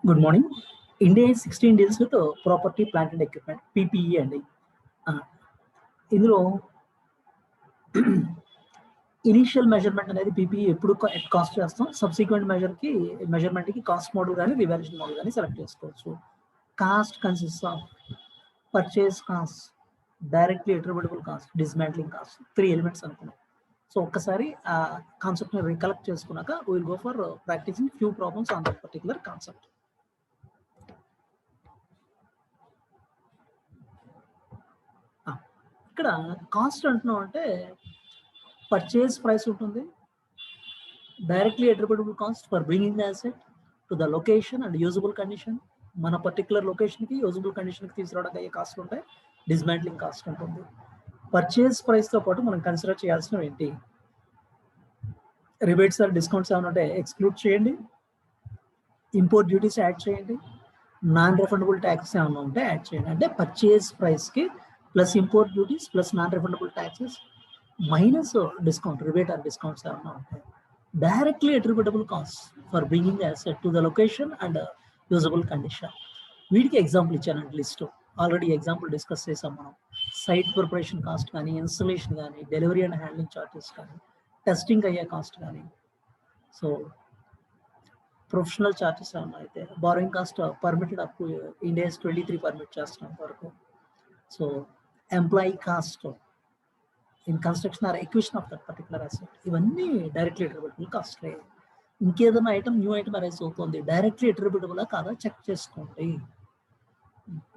Good morning. India 16 deals with property plant and equipment PPE అండి. ఇందులో initial measurement అనేది PPE ఎప్పుడు cost చేస్తాం, సబ్సిక్వెంట్ మెజర్మెంట్కి కాస్ట్ మోడల్ కానీ రివాల్యూషన్ మోడల్ కానీ సెలెక్ట్ చేసుకోవచ్చు. Cost consist of purchase cost, directly attributable cost, dismantling cost, 3 elements అనుకున్నాం. సో ఒక్కసారి ఆ కాన్సెప్ట్ని రికలెక్ట్ చేసుకున్నాక will go for practising few problems on that particular concept. ఇక్కడ కాస్ట్ అంటున్నాం అంటే పర్చేస్ ప్రైస్ ఉంటుంది, directly attributable cost for bringing the asset to the location and usable condition. మన పర్టికులర్ లొకేషన్కి యూజబుల్ కండిషన్కి తీసుకురావడానికి అయ్యే కాస్ట్ ఉంటాయి. డిస్మాంట్లింగ్ కాస్ట్ ఉంటుంది. పర్చేస్ ప్రైస్తో పాటు మనం కన్సిడర్ చేయాల్సినవి ఏంటి? రిబేట్స్ ఆర్ డిస్కౌంట్స్ ఏమైనా ఉంటే ఎక్స్క్లూడ్ చేయండి, ఇంపోర్ట్ డ్యూటీస్ యాడ్ చేయండి, నాన్ రిఫండబుల్ ట్యాక్సెస్ ఏమైనా ఉంటే యాడ్ చేయండి. అంటే పర్చేస్ ప్రైస్కి plus import duties plus non refundable taxes minus discount, rebate or discounts ఏమైనా ఉంటాయి. Directly attributable cost for bringing asset to the location and usable condition. వీటికి example ఇచ్చానండి లిస్ట్. ఆల్రెడీ ఎగ్జాంపుల్ డిస్కస్ చేసాం మనం. Site preparation cost కానీ, installation కానీ, delivery and handling charges కానీ, testing అయ్యే కాస్ట్ కానీ, సో ప్రొఫెషనల్ చార్జెస్ ఏమన్నా అయితే, borrowing cost permitted up to Ind AS 23 permit చేస్తున్నాం వరకు. So employee cost in construction or acquisition of that particular asset, ఇవన్నీ డైరెక్ట్లీ అట్రిబ్యూటబుల్ కాస్ట్లే. ఇంకేదైనా ఐటమ్ న్యూ ఐటమ్ అరైజ్ అవుతుంది, డైరెక్ట్లీ అట్రిబ్యూటబుల్ కాదా చెక్ చేసుకోండి.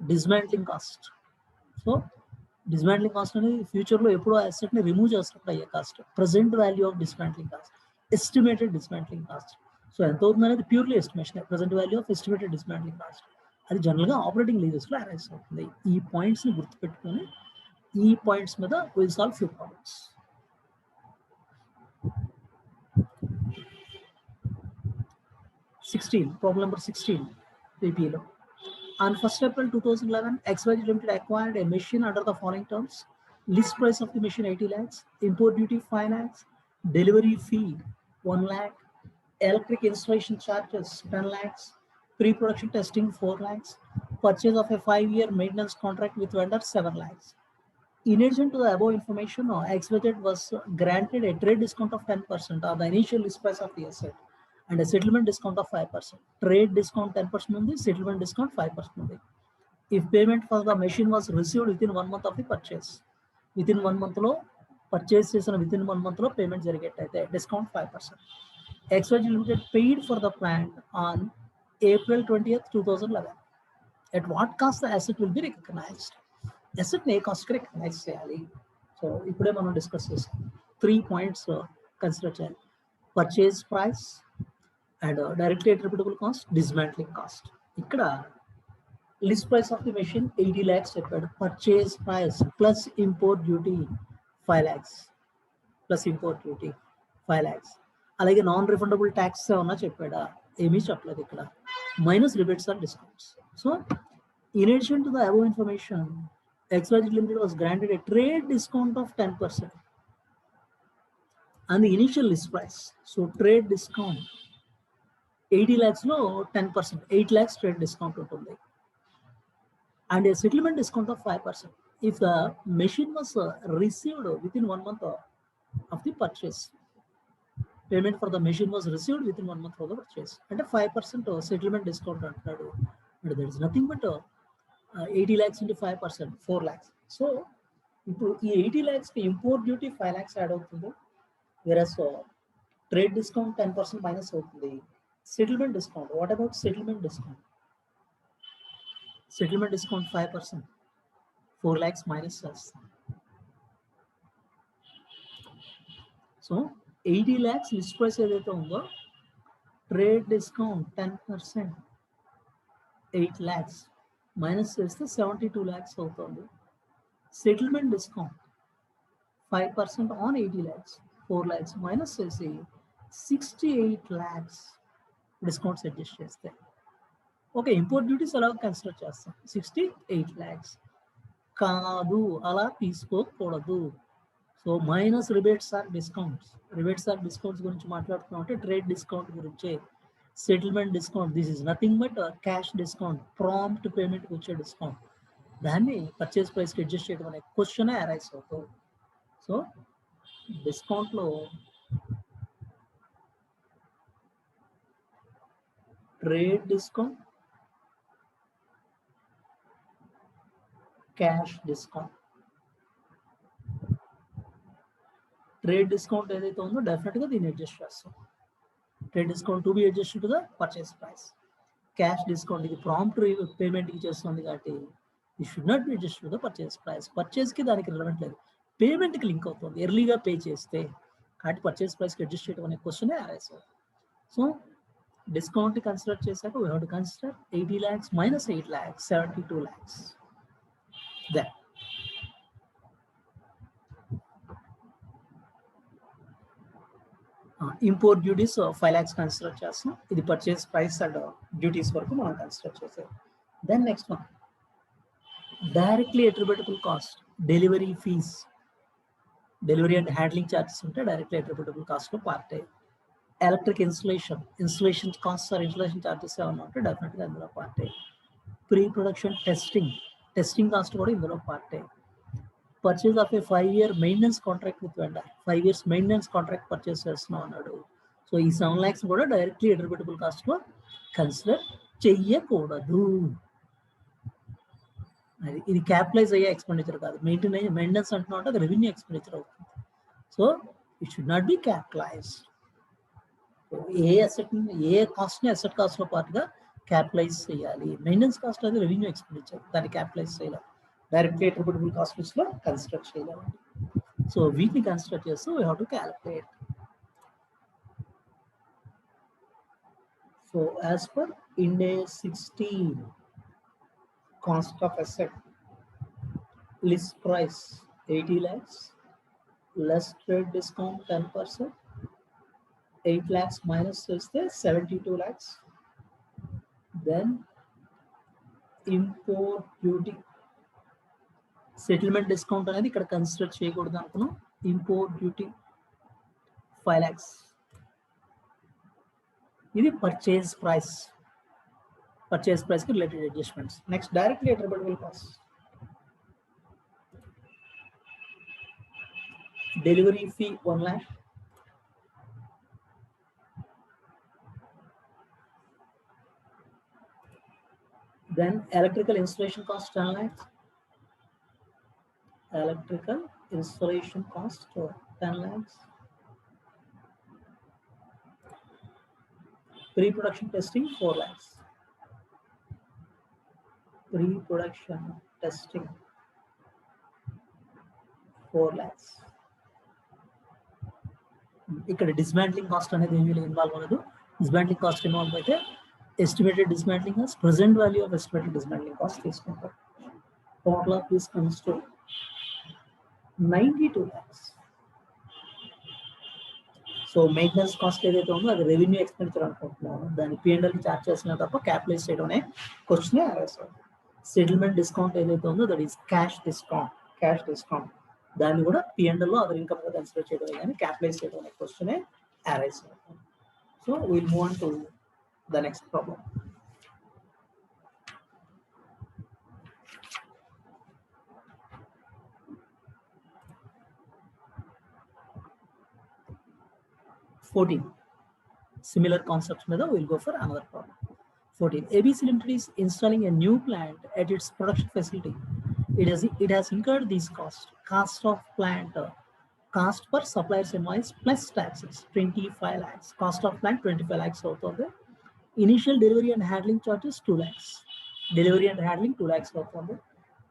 Dismantling cost, so dismantling cost అనేది ఫ్యూచర్లో ఎప్పుడో అసెట్ని రిమూవ్ చేసినప్పుడు అయ్యే cost. Present value of dismantling cost, estimated dismantling cost. So ఎంత అవుతుంది అనేది purely estimation. Present value of estimated dismantling cost అది జనరల్గా ఆపరేటింగ్ లీజెస్లో అరైజ్ అవుతుంది. ఈ పాయింట్స్ని గుర్తుపెట్టుకొని ఈ పాయింట్స్ మీద will solve few problems. Problem number 16 PPE. On 1st April 2011, XYZ Limited acquired a machine under the following terms: list price of the machine 80 lakhs, import duty 5 lakhs, delivery fee 1 lakh, electric installation charges 10 lakhs, pre-production testing 4 lakhs, purchase of a 5-year maintenance contract with vendor 7 lakhs. In addition to the above information, XYZ was granted a trade discount of 10% on the initial list price of the asset and a settlement discount of 5%. Trade discount 10% on the settlement discount 5% on the. If payment for the machine was received within 1 month of the purchase, within 1 month lo purchase చేసిన within 1 month లో payment జరిగేటైతే discount 5%. XYZ Limited paid for the plant on April 20th, 2011. At what cost the asset will be recognized? Asset ని ఏ cost recognize చేయాలి? So ఇప్పుడే మనం discuss చేసాం. 3 points consider చేయాలి: purchase price and directly attributable cost, dismantling cost. ఇక్కడ list price of the machine 80 lakhs చెప్పాడు. Purchase price plus import duty 5 lakhs, plus import duty 5 lakhs. అలాగే నాన్ రిఫండబుల్ ట్యాక్స్ ఏమన్నా చెప్పాడా? ఏమీ చెప్పలేదు ఇక్కడ. Minus rebates or discounts. So in addition to the above information, XYZ Limited was granted a trade discount of 10% on the initial list price. So trade discount 80 lakhs lo 10%, 8 lakhs trade discount ఉంటుంది. And a settlement discount of 5% if the machine was received within 1 month of the purchase. Payment for the machine was received within 1 month of the purchase. And a 5% settlement discount అంటున్నాడు. And there is nothing but 80 lakhs into 5%, 4 lakhs. So ఇప్పుడు ఈ 80 lakhsకి import duty 5 lakhs add అవుతుంది, వేరస్ trade discount 10% minus అవుతుంది. Settlement discount, what about settlement discount? Settlement discount 5%, 4 lakhs minus చేస్తాం. So 80 lakhs list price ఏదైతే ఉందో, trade discount 10%, 8 lakhs minus చేస్తే 72 lakhs అవుతుంది. Settlement discount 5% on 80 lakhs, 4 lakhs minus చేసి 68 lakhs discounts adjust చేస్తే. Okay, import duties ఎలా consider చేస్తాం? 68 lakhs కాదు, అలా తీసుకోకూడదు. So minus rebates or discounts. Rebates or discounts గురించి మాట్లాడుతున్నాం అంటే ట్రేడ్ డిస్కౌంట్ గురించే. Settlement discount, this is nothing but cash discount, prompt payment వచ్చే డిస్కౌంట్. దాన్ని పర్చేస్ ప్రైస్కి అడ్జస్ట్ చేయడం అనే క్వశ్చన్ అరైజ్ అవుతుంది. సో డిస్కౌంట్లో trade discount, cash discount. Trade discount ఏదైతే ఉందో డెఫినెట్గా దీన్ని అడ్జస్ట్ చేస్తాం. Trade discount to be adjust to the purchase price. Cash discount ఇది ప్రాంప్ట్ పేమెంట్కి చేస్తుంది కాబట్టి ఈ should not be adjust to the purchase price. పర్చేస్కి దానికి రిలవెంట్ లేదు, పేమెంట్కి లింక్ అవుతుంది. ఎర్లీగా పే చేస్తే కాబట్టి పర్చేస్ ప్రైస్కి అడ్జస్ట్ చేయడం అనే క్వశ్చనే అరైజ్ అవుతుంది. సో డిస్కౌంట్ కన్సిడర్ చేశాక we have to consider 80 lakhs minus 8 lakhs, 72 lakhs. Then import duties 5 lakhs consider చేస్తాం. ఇది పర్చేస్ ప్రైస్ అండ్ డ్యూటీస్ వరకు మనం కన్సిడర్ చేసాం. Then next one directly attributable cost, delivery fees, delivery and handling charges ఉంటే directly attributable కాస్ట్లో part. Electric installation cost or installation charges ఏమన్నా ఉంటే డెఫినెట్గా ఇందులో part. Pre production testing cost కూడా ఇందులో part. Purchase of a 5-year maintenance contract with vendor, 5 years maintenance contract purchase చేస్తున్నాం అన్నాడు. సో ఈ 7 lakhs కూడా డైరెక్ట్లీ అట్రిబ్యూటబుల్ కాస్ట్లో కన్సిడర్ చెయ్యకూడదు. అది ఇది క్యాపిటలైజ్ అయ్యే ఎక్స్పెండిచర్ కాదు. మెయింటెనెన్స్ అంటున్నా అంటే అది రెవెన్యూ ఎక్స్పెండిచర్ అవుతుంది. So it should not be capitalized. ఏ కాస్ట్ని అసెట్ కాస్ట్లో పాటుగా క్యాపిటలైజ్ చేయాలి. మెయింటెనెన్స్ కాస్ట్ అది రెవెన్యూ ఎక్స్పెండిచర్, దాన్ని క్యాపిటలైజ్ చేయాలి. డైరెక్ట్లీ అట్రిబ్యూటబుల్ కాస్ట్ లిస్ట్లో కన్సిడర్ చేయలేమండి. సో వీటిని కన్సిడర్ చేస్తూ we have to calculate. So as per Ind AS 16, cost of asset list price 80 lakhs, less trade discount 10%, 8 lakhs minus చేస్తే 72 lakhs. Then import duty, settlement discount అనేది ఇక్కడ consider చేయకూడదు అనుకున్నాం. Import duty 5 lakhs. ఇది purchase ప్రైస్కి related adjustments. Next directly attributable cost, delivery fee 1 lakh, then electrical installation cost 10 lakhs, electrical installation cost 10 lakhs, pre-production testing 4 lakhs, pre-production testing 4 lakhs. ఇక్కడ dismantling cost అనేది ఏమీ involve అవ్వదు. Dismantling cost involve అయితే estimated dismantling cost, present value of estimated dismantling cost తీసుకుంటారు. Total of this comes to 92 lakhs. So maintenance cost ఏదైతే ఉందో అది revenue expenditure అనుకుంటున్నాము, దాన్ని P&L చార్జ్ చేసిన తప్ప క్యాపిటలైజ్ చేయడం అనే క్వశ్చన్ అరైజ్ అవుతుంది. సెటిల్మెంట్ డిస్కౌంట్ ఏదైతే ఉందో దట్ ఈస్ క్యాష్ డిస్కౌంట్, దాన్ని కూడా P&L అదర్ ఇన్కమ్ గా కన్సిడర్ చేయడం కానీ క్యాపిటలైజ్ చేయడం అనే క్వశ్చన్ అరైజ్ అవుతుంది. So will move on to the next problem. Similar concepts మీద we'll go for another problem. 14. ABC Limited is installing a new plant at its production facility. It has incurred these costs. Cost of plant, cost per supplier's invoice plus taxes 25 lakhs. Cost of plant 25 lakhs out of the initial delivery and handling charges 2 lakhs. Delivery and handling 2 lakhs out of the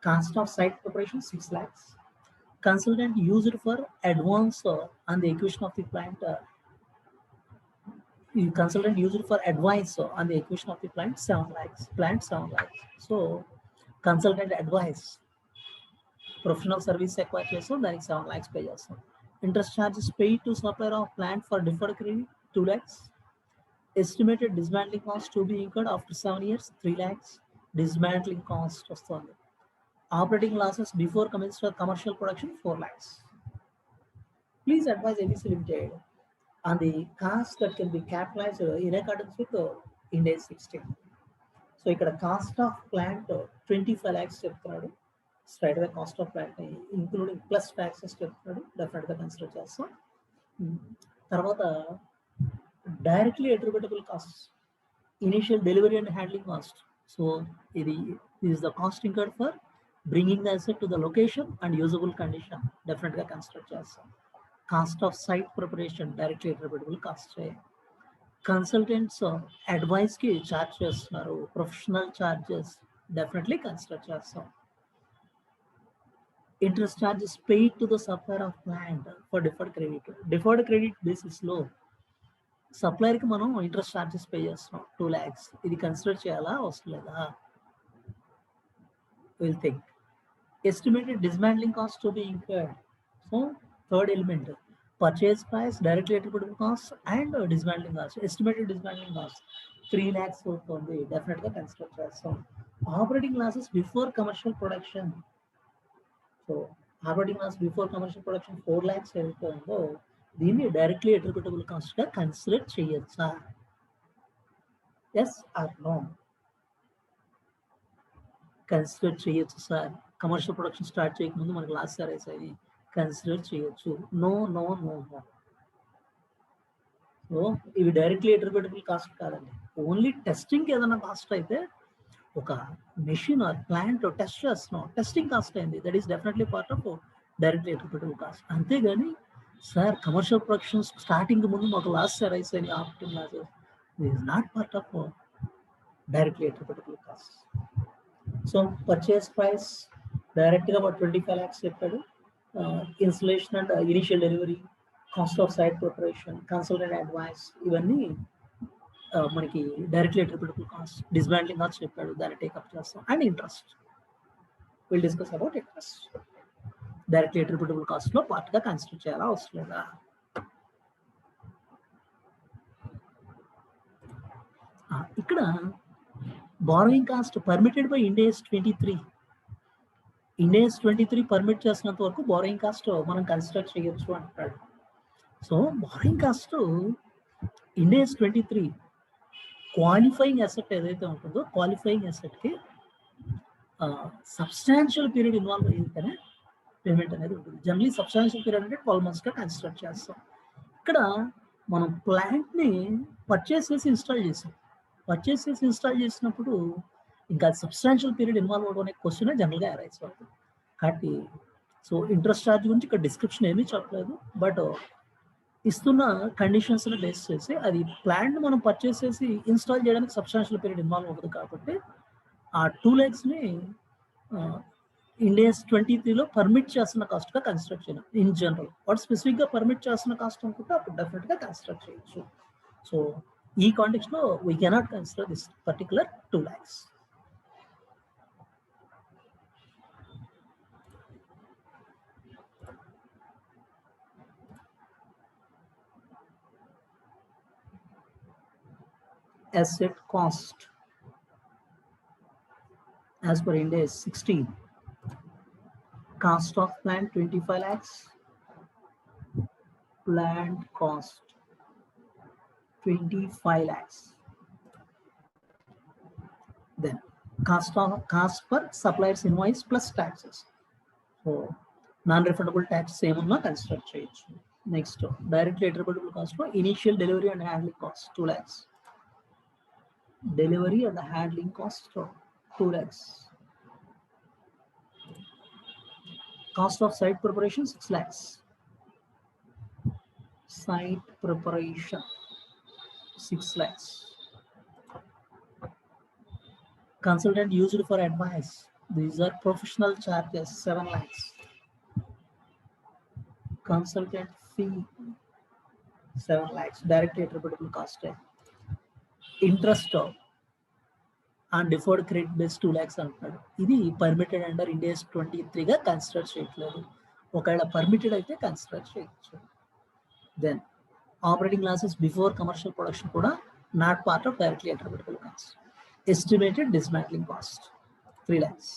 cost of site preparation 6 lakhs. Consultant used for advance on the acquisition of the plant. Consultant used for advice on the acquisition of the plant 7 lakhs. Plant 7 lakhs. So consultant advice, professional service acquire చేస్తాం, దానికి 7 lakhs pay చేస్తాం. Interest charges paid to supplier of plant for deferred credit 2 lakhs. Estimated dismantling cost to be incurred after 7 years 3 lakhs. Dismantling cost వస్తుంది. Operating losses before commercial production 4 lakhs. Please advise ABC Limited and the cost that can be capitalized in accordance with Ind AS 16. So ఇక్కడ cost of plant 25 lakhs చెప్తున్నాడు. Straight away cost of plant including plus taxes చెప్తున్నాడు, డెఫినెట్గా consider చేస్తాం. తర్వాత directly attributable cost, initial delivery and handling cost. So ఇది is the cost incurred for bringing the asset to the location and usable condition, డెఫినెట్గా consider చేస్తాం. Cost of site preparation directly attributable cost. Consultants advice కి charge చేస్తున్నారు, professional charges definitely consider చేస్తాం. Interest charges paid to the supplier of plant for deferred credit. Deferred credit basis లో supplier కి మనం interest charges pay చేస్తున్నాం 2 lakhs. ఇది consider చేయాలా అవసరం లేదా? Will think. Estimated dismantling cost to be incurred. So third element, purchase price, directly attributable costs, and dismantling costs. Estimated dismantling costs 3 lakhs అవుతుంది, డెఫినెట్గా కన్సిడర్ చేస్తాం. Operating losses before commercial production. So operating loss before commercial production 4 lakhs ఏదైతే ఉందో దీన్ని directly attributable కాస్ట్గా consider చేయొచ్చా? Yes or no? Consider చేయొచ్చు sir. Commercial production start చేయకముందు మనకి లాస్ అరైజ్ అయ్యి కన్సిడర్ చేయొచ్చు. No no no no. So ఇవి డైరెక్ట్లీ అట్రిబ్యూటబుల్ కాస్ట్ కాదండి. ఓన్లీ టెస్టింగ్ ఏదైనా కాస్ట్ అయితే, ఒక మెషిన్ ఆర్ ప్లాంట్ టెస్ట్ చేస్తున్నాం, టెస్టింగ్ కాస్ట్ అయింది, that is definitely part of directly attributable cost. అంతేగాని సార్ కమర్షియల్ ప్రొడక్షన్ స్టార్టింగ్ ముందు మాకు లాస్ అరైజ్ అయ్యి operating losses, it is not part of directly attributable cost. So purchase price డైరెక్ట్గా 25 lakhs చెప్పాడు. Installation and initial delivery, cost of site preparation, consultant advice, ఇవన్నీ మనకి directly attributable cost. Dismantling cost చెప్పాడు, దాన్ని take up చేస్తాం. And interest, will discuss about interest. Directly attributable cost లో part గా consider చేయాలా అవసరం లేదా? ఇక్కడ borrowing cost permitted by Ind AS 23. Ind AS 23 permit చేసినంత వరకు బారోయింగ్ కాస్ట్ మనం కన్సిడర్ చేయొచ్చు అంటాడు. So borrowing cost Ind AS 23 qualifying asset ఏదైతే ఉంటుందో, క్వాలిఫైయింగ్ అసెట్కి సబ్స్టాన్షియల్ పీరియడ్ ఇన్వాల్వ్ అయితేనే పేమెంట్ అనేది ఉంటుంది. జనరలీ సబ్స్టాన్షియల్ పీరియడ్ అంటే 12 monthsగా కన్సిడర్ చేస్తాం. ఇక్కడ మనం ప్లాంట్ని పర్చేస్ చేసి ఇన్స్టాల్ చేసాం. పర్చేస్ చేసి ఇన్స్టాల్ చేసినప్పుడు ఇంకా సబ్స్టాన్షియల్ పీరియడ్ ఇన్వాల్వ్ అవడం అనే క్వశ్చన్ జనరల్గా అరైజ్ అవుతుంది. కాబట్టి సో ఇంట్రెస్ట్ ఛార్జ్ గురించి ఇక్కడ డిస్క్రిప్షన్ ఏమీ చెప్పలేదు, బట్ ఇస్తున్న కండిషన్స్ని బేస్ చేసి అది ప్లాంట్ మనం పర్చేస్ చేసి ఇన్స్టాల్ చేయడానికి సబ్స్టాన్షియల్ పీరియడ్ ఇన్వాల్వ్ అవుతుంది. కాబట్టి ఆ 2 lakhsని Ind AS 23లో పర్మిట్ చేస్తున్న కాస్ట్గా కన్సిడర్ చేయడం ఇన్ జనరల్. వాట్ స్పెసిఫిక్గా పర్మిట్ చేస్తున్న కాస్ట్ అనుకుంటే అప్పుడు డెఫినెట్గా కన్సిడర్ చేయొచ్చు. సో ఈ కాంటెక్స్లో we cannot consider this particular 2 lakhs. Asset cost as per Ind AS 16. Cost of plant 25 lakhs. Plant cost 25 lakhs. Then cost per supplier's invoice plus taxes. So non-refundable tax same unna consider cheyochu. Next, directly attributable cost for initial delivery and handling cost 2 lakhs. Delivery and the handling cost 2 lakhs. Cost of site preparation 6 lakhs. Site preparation 6 lakhs. Consultant used for advice, these are professional charges 7 lakhs. Consultant fee 7 lakhs. Directly attributable cost. Interest and deferred credit base 2 lakhs అంటున్నాడు. ఇది permitted under Ind AS 23గా consider చేయట్లేదు. ఒకవేళ permitted అయితే consider చేయొచ్చు. Then operating losses before commercial production కూడా not part of directly attributable cost. Estimated dismantling cost 3 lakhs.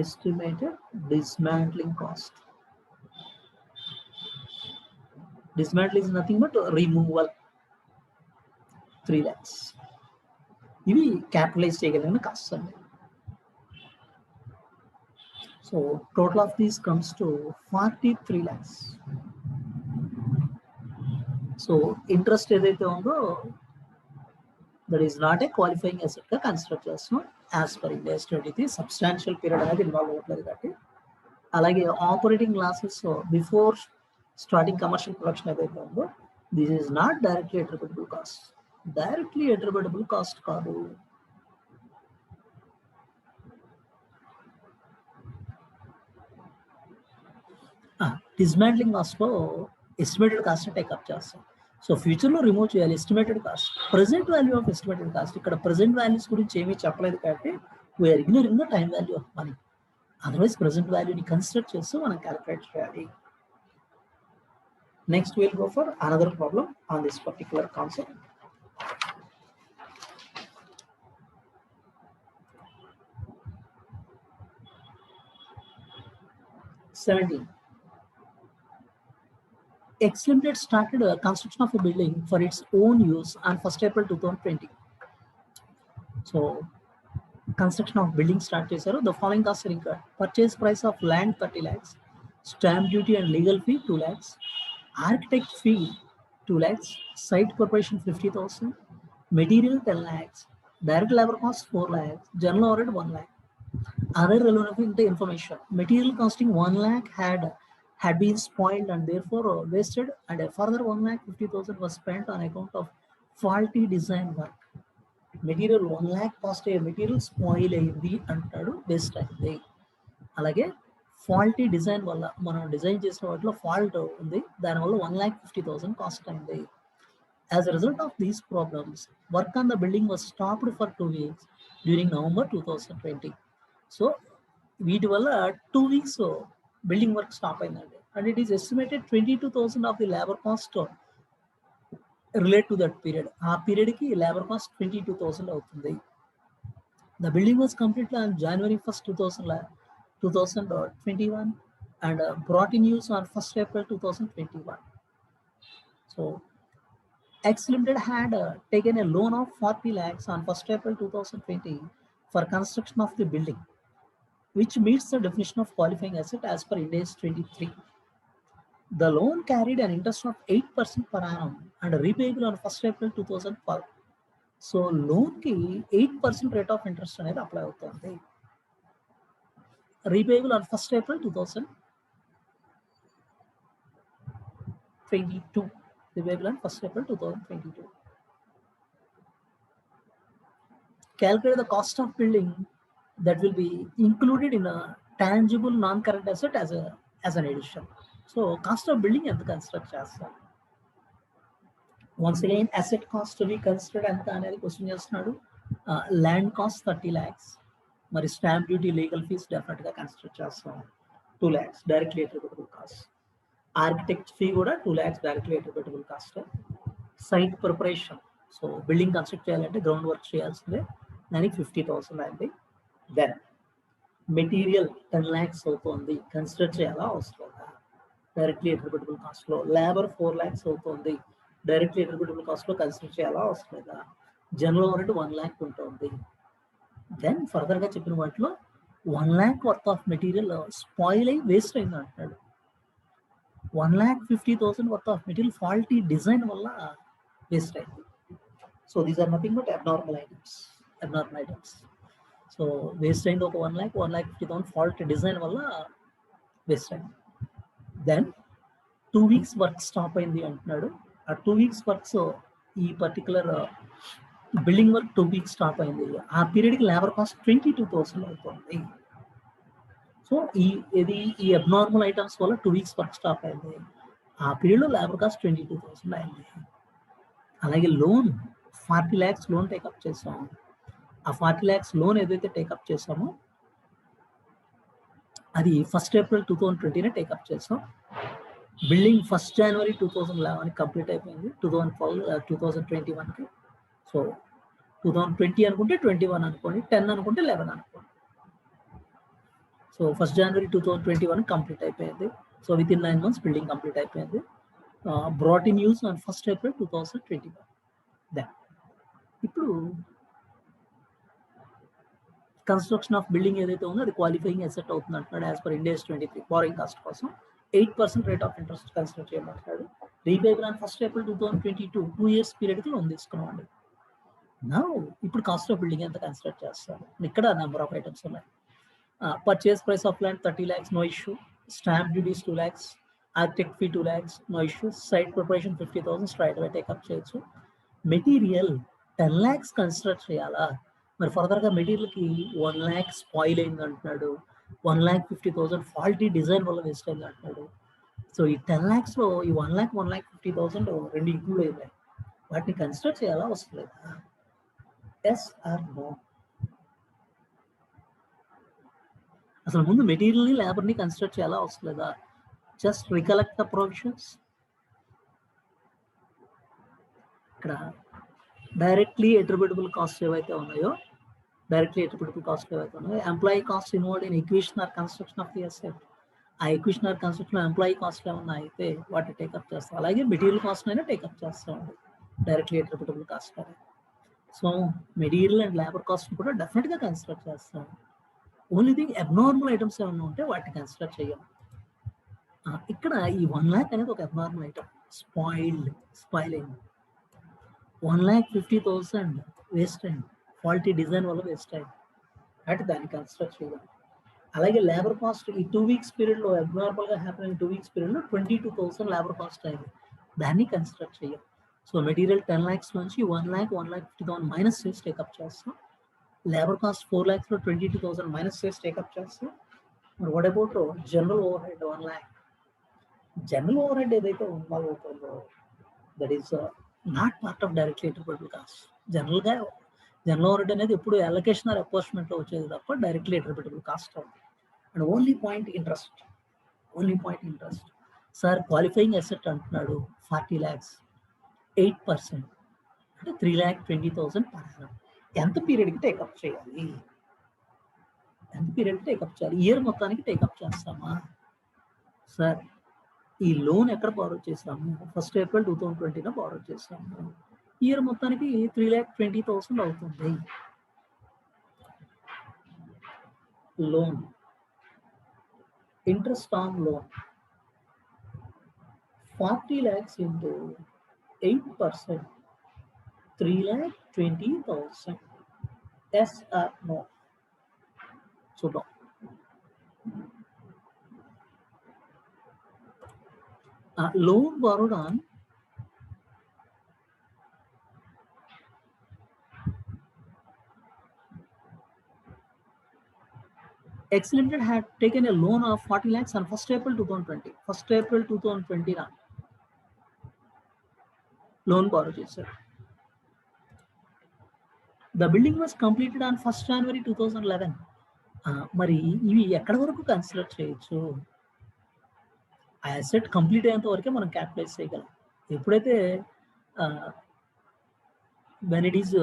Estimated dismantling cost. Dismantle is nothing but removal 3 lakhs. ఇవి capitalize చేయగలిగిన cost అండి. So total of these comes to 43 lakhs. So interest ఏదైతే ఉందో that is not a qualifying asset గా consider చేస్తున్నాం as per India study. Substantial period అనేది involve అవ్వట్లేదు కాబట్టి. అలాగే operating losses before starting commercial production ఏదైతే ఉందో this is not directly attributable cost. Directly attributable cost కాదు. డిస్మాంట్లింగ్ కాస్ట్ లో ఎస్టిమేటెడ్ కాస్ట్ టేకప్ చేస్తాం. సో ఫ్యూచర్ లో రిమూవ్ చేయాలి estimated cost. Present value of estimated cost ఇక్కడ ప్రెసెంట్ వాల్యూస్ గురించి ఏమీ చెప్పలేదు కాబట్టి we're ignoring the time value of money. Otherwise present వాల్యూని కన్సిడర్ చేస్తూ మనం క్యాలిక్యులేట్ చేయాలి. Next will go for another problem on this particular concept. X Limited started construction of a building for its own use on 1st April 2020. So, construction of building start chesaru. The following costs are incurred: purchase price of land 30 lakhs, stamp duty and legal fee 2 lakhs, architect fee 2 lakhs, site preparation 50,000, material 10 lakhs, direct labor cost 4 lakhs, general overhead 1 lakh. Other relevant information: material costing 1 lakh had been spoiled and therefore wasted, and a further 1,50,000 was spent on account of faulty design work. Material 1 lakh cost material spoil అయింది అంటాడు, waste అయింది. అలాగే faulty design వల్ల మనం design చేసిన వాటిలో fault ఉంది, దానివల్ల 1,50,000 కాస్ట్ అయింది. As a result of these problems, work on the building was stopped for 2 weeks during November 2020. So వీటి వల్ల 2 weeks బిల్డింగ్ వర్క్ స్టాప్ అయిందండి. And it is estimated 22,000 of the labour cost relate to that period. ఆ పీరియడ్కి labour cost 22,000 అవుతుంది. The building was completed on January 1st, 2021 and brought in use on 1st April 2021. So X Limited had taken a loan of 40 lakhs on 1st April 2020 for construction of the building, which meets the definition of qualifying asset as per Ind AS 23. The loan carried an interest of 8% per annum and repayable on 1st April 2012. So loan ki 8% rate of interest అనేది apply అవుతుంది. Repayable on 1st April 2022. Repayable on 1st April 2022. Calculate the cost of building that will be included in a tangible non-current asset as an addition. So cost of building ఎంత construct చేస్తాం. Once again asset cost we considered ఎంత అనేది question చేస్తున్నాడు. Land cost 30 lakhs, మరి stamp duty legal fees definite గా consider చేస్తాం 2 lakhs directly attributable cost. Architect fee కూడా 2 lakhs directly attributable cost. Site preparation, so building construct చేయాలంటే ground work చేయాల్సిందే, దానికి 50,000 అయింది. దెన్ మెటీరియల్ 10 lakhs అవుతుంది, కన్సిడర్ చేయాలా అవసరం డైరెక్ట్లీ అట్రిబ్యూటబుల్ కాస్ట్ లో. లేబర్ 4 lakhs అవుతుంది, డైరెక్ట్లీ అట్రిబ్యూటబుల్ కాస్ట్ లో కన్సిడర్ చేయాలా అవసరం లేదా. జనరల్ ఓవర్ 1 lakh ఉంటుంది. దెన్ ఫర్దర్ గా చెప్పిన వాటిలో 1 lakh worth of material spoil అయి వేస్ట్ అయింది అంటాడు. 1,50,000 worth of material faulty design వల్ల వేస్ట్ అయింది. So these are nothing but abnormal items. So waste అయింది ఒక 1,50,000 ఫాల్ట్ డిజైన్ వల్ల వేస్ట్ అయింది. దెన్ 2 weeks వర్క్ స్టాప్ అయింది అంటున్నాడు. ఆ 2 weeks వర్క్స్ ఈ particular building work 2 weeks stop అయింది. ఆ పీరియడ్కి లేబర్ కాస్ట్ 22,000 అవుతుంది. సో ఈ అబ్నార్మల్ ఐటమ్స్ వల్ల 2 weeks వర్క్ స్టాప్ అయింది. ఆ పీరియడ్లో లేబర్ కాస్ట్ 22,000 అయింది. అలాగే లోన్ 40 lakhs లోన్ టేకప్ చేసాం. ఆ 40 lakhs లోన్ ఏదైతే టేకప్ చేసామో అది 1st April 2020 టేకప్ చేసాం. బిల్డింగ్ 1st January 2011 కంప్లీట్ అయిపోయింది. 2021కి. సో 2020 అనుకుంటే 21 అనుకోండి, 10 అనుకుంటే 11 అనుకోండి. సో 1st January 2021 కంప్లీట్ అయిపోయింది. So with in 9 months building complete అయిపోయింది. brought in use on 1st April 2021. Then ఇప్పుడు కన్స్ట్రక్షన్ ఆఫ్ బిల్డింగ్ ఏదైతే ఉందో అది క్వాలిఫైయింగ్ అసెట్ అవుతుంది అంటున్నాడు. As per Ind AS 23 borrowing cost కోసం 8% రేట్ ఆఫ్ ఇంట్రెస్ట్ కన్సిడర్ చేయమంటున్నాడు. Repayable on 1st April 2022 2 years పీరియడ్కి లోన్ తీసుకున్నామండి. నా ఇప్పుడు కాస్ట్ ఆఫ్ బిల్డింగ్ ఎంత కన్సిడర్ చేస్తారు? ఇక్కడ నెంబర్ ఆఫ్ ఐటమ్స్ ఉన్నాయి. Purchase price of land 30 lakhs, no issue. Stamp duties 2 lakhs, architect fee 2 lakhs, no issue. Site preparation 50,000 straight away take up చేయొచ్చు. Material 10 lakhs consider చేయాలా? మరి ఫర్దర్గా మెటీరియల్కి 1 lakh స్పాయిల్ అయింది అంటున్నాడు, 1,50,000 ఫాల్టీ డిజైన్ వల్ల వేస్ట్ అయింది అంటున్నాడు. సో ఈ 10 lakhsలో ఈ 1,50,000 రెండు ఇంక్లూడ్ అయినాయి. వాటిని కన్సిడర్ చేయాలా అవసరం లేదా? Yes or no? అసలు ముందు మెటీరియల్ని లేబర్ని కన్సిడర్ చేయాలా అవసరం లేదా? Just recollect the provisions. ఇక్కడ డైరెక్ట్లీ అట్రిబ్యూటబుల్ కాస్ట్ ఏవైతే ఉన్నాయో employee cost involve in acquisition or construction of the asset, ఆ acquisition or construction employee cost ఏమన్నా అయితే వాటిని టేకప్ చేస్తాం. అలాగే మెటీరియల్ కాస్ట్ అయినా టేకప్ చేస్తామండి డైరెక్ట్లీ అట్రిబ్యూటబుల్ కాస్ట్ అని. So material and labour cost కూడా డెఫినెట్గా కన్సిడర్ చేస్తాం. ఓన్లీ థింగ్ అబ్నార్మల్ ఐటమ్స్ ఏమైనా ఉంటే వాటిని కన్సిడర్ చేయం. ఇక్కడ ఈ 1 lakh అనేది ఒక అబ్నార్మల్ ఐటమ్. స్పాయిల్ అయింది. 1,50,000 వేస్ట్ అయింది, క్వాలిటీ డిజైన్ వల్ల వేస్ట్ అయింది, అంటే దాన్ని కన్సిడర్ చేయాలి. అలాగే లేబర్ కాస్ట్ ఈ 2 weeks పీరియడ్లో అబ్నార్మల్గా హ్యాపీ అయిన 2 weeks పీరియడ్లో 22,000 లేబర్ కాస్ట్ అయింది, దాన్ని కన్సిడర్ చేయాలి. సో మెటీరియల్ 10 lakhs నుంచి 1,50,000 మైనస్ చేసి టేకప్ చేస్తాం. లేబర్ కాస్ట్ 4 lakhsలో 22,000 మైనస్ చేసి టేకప్ చేస్తాం. మరి what about general overhead 1 lakh? General overhead ఏదైతే ఇన్వాల్వ్ అవుతుందో that is not part of directly attributable cost. జనరల్గా జనరల్ ఓవర్ హెడ్ అనేది ఎప్పుడు అలొకేషన్ ఆర్ అపోర్ట్మెంట్లో వచ్చేది తప్ప డైరెక్ట్లీ అట్రిబ్యూటబుల్ కాస్ట్ అవుతుంది. And only point interest. Sir qualifying asset అంటున్నాడు 40 lakhs, 8% అంటే 3,20,000 per annum. ఎంత పీరియడ్కి టేకప్ చేయాలి? ఇయర్ మొత్తానికి టేకప్ చేస్తామా? సార్ ఈ లోన్ ఎక్కడ బారో చేసాము? 1st April 2020 బారో చేసాము. ఇయర్ మొత్తానికి 3,20,000 అవుతుంది. Loan interest on loan 40 lakhs into 8%, 3,20,000. Yes or no? చూద్దాం. Loan borrowed on X Limited had taken a loan of 40 lakhs on 1st April 2020. 1st April 2020 loan borrow చేశారు. The building was completed on 1st January 2011. మరి ఇవి ఎక్కడి వరకు consider చేయొచ్చు? ఆ asset complete అయ్యేంత వరకే మనం క్యాపిటలైజ్ చేయగలం. ఎప్పుడైతే when it is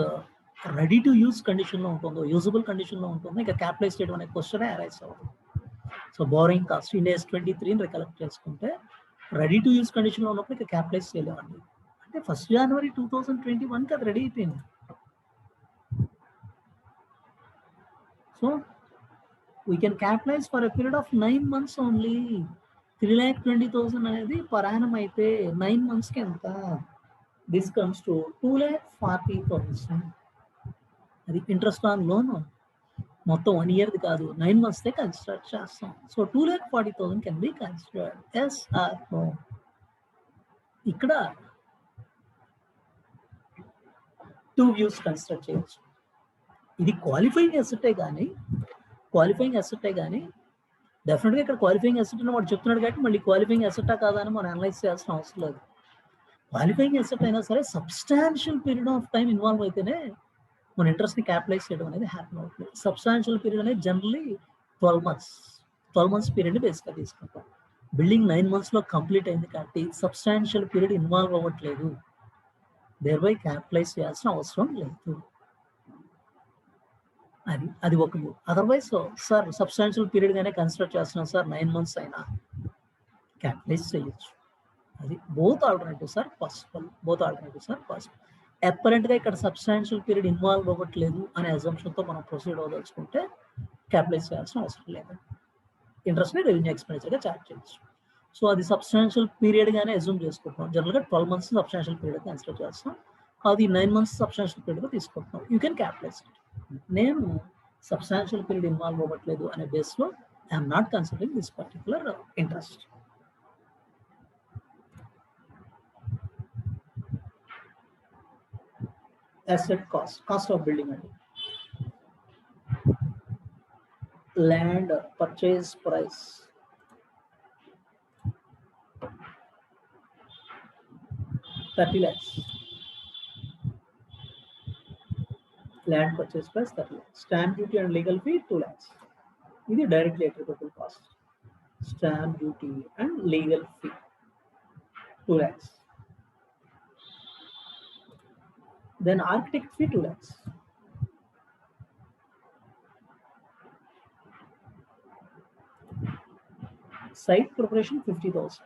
ready to use కండిషన్లో ఉంటుందో, యూజబుల్ కండిషన్లో ఉంటుందో, ఇంకా క్యాపిటలైజ్ చేయడం అనే క్వశ్చనే అరైజ్ అవ్వదు. So borrowing cost Indus 23 recollect చేసుకుంటే రెడీ టు యూజ్ కండిషన్లో ఉన్నప్పుడు ఇంకా క్యాపిటలైజ్ చేయలేమండి. అంటే 1st January 2021కి అది రెడీ అయిపోయింది. So we can capitalise for a period of 9 months only. 3,20,000 అనేది పర్ యానం అయితే 9 monthsకి ఎంత? This comes to 2,40,000. అది ఇంట్రెస్ట్ ఆన్ లోన్ మొత్తం 1 yearది కాదు, 9 monthsదే కన్సిడర్ చేస్తాం. So 2,40,000 can be considered. Yes or no? ఇక్కడ 2 views కన్సిడర్ చేయొచ్చు. ఇది క్వాలిఫైయింగ్ అసెట్టే కానీ డెఫినెట్గా ఇక్కడ క్వాలిఫైయింగ్ అసెట్ అని వాడు చెప్తున్నాడు కాబట్టి మళ్ళీ క్వాలిఫైయింగ్ అసెట్టా కాదా అని మనం అనలైజ్ చేయాల్సిన అవసరం లేదు. క్వాలిఫైయింగ్ అసెట్ అయినా సరే substantial period of time involve అయితేనే మన ఇంట్రెస్ట్ని క్యాపిటలైజ్ చేయడం అనేది హ్యాపీ అవుతుంది. సబ్స్టాన్షియల్ పీరియడ్ అనేది జనరలీ 12 months పీరియడ్ బేస్గా తీసుకుంటాం. బిల్డింగ్ 9 monthsలో కంప్లీట్ అయింది కాబట్టి సబ్స్టాన్షియల్ పీరియడ్ ఇన్వాల్వ్ అవ్వట్లేదు, దేర్బై క్యాపిటలైజ్ చేయాల్సిన అవసరం లేదు. అది ఒక వ్యూ. అదర్వైజ్ సార్ సబ్స్టాన్షియల్ పీరియడ్గానే కన్సిడర్ చేస్తున్నాం సార్, 9 months అయినా క్యాపిటలైజ్ చేయొచ్చు. అది బోత్ ఆల్టర్నేటివ్స్ ఆర్ పాసిబుల్. అపరెంట్గా ఇక్కడ సబ్స్టాన్షియల్ పీరియడ్ ఇన్వాల్వ్ అవ్వట్లేదు అనే అజంప్షన్తో మనం ప్రొసీడ్ అవ్వదలుచుకుంటే క్యాపిటలైజ్ చేయాల్సిన అవసరం లేదు. ఇంట్రెస్ట్ని రెవెన్యూ ఎక్స్పెండిచర్గా ఛార్జ్ చేయొచ్చు. సో అది సబ్స్టాన్షియల్ పీరియడ్గానే అజ్యూమ్ చేసుకుంటున్నాం. జనరల్గా 12 months సబ్స్టాన్షియల్ పీరియడ్ కన్సిడర్ చేస్తాం. అది 9 months సబ్స్టాన్షియల్ పీరియడ్గా తీసుకుంటున్నాం. You can capitalise it. నేను సబ్స్టాన్షియల్ పీరియడ్ ఇన్వాల్వ్ అవ్వట్లేదు అనే బేస్లో I'm not considering this particular interest. Asset cost of building అండి. Land purchase price, ₹30 lakhs. Land purchase price 30 lakhs. Stamp duty and legal fee 2 lakhs. ఇది directly attributable cost. Stamp duty and legal fee 2 lakhs. Then architect fee 2 lakhs. Site preparation 50,000.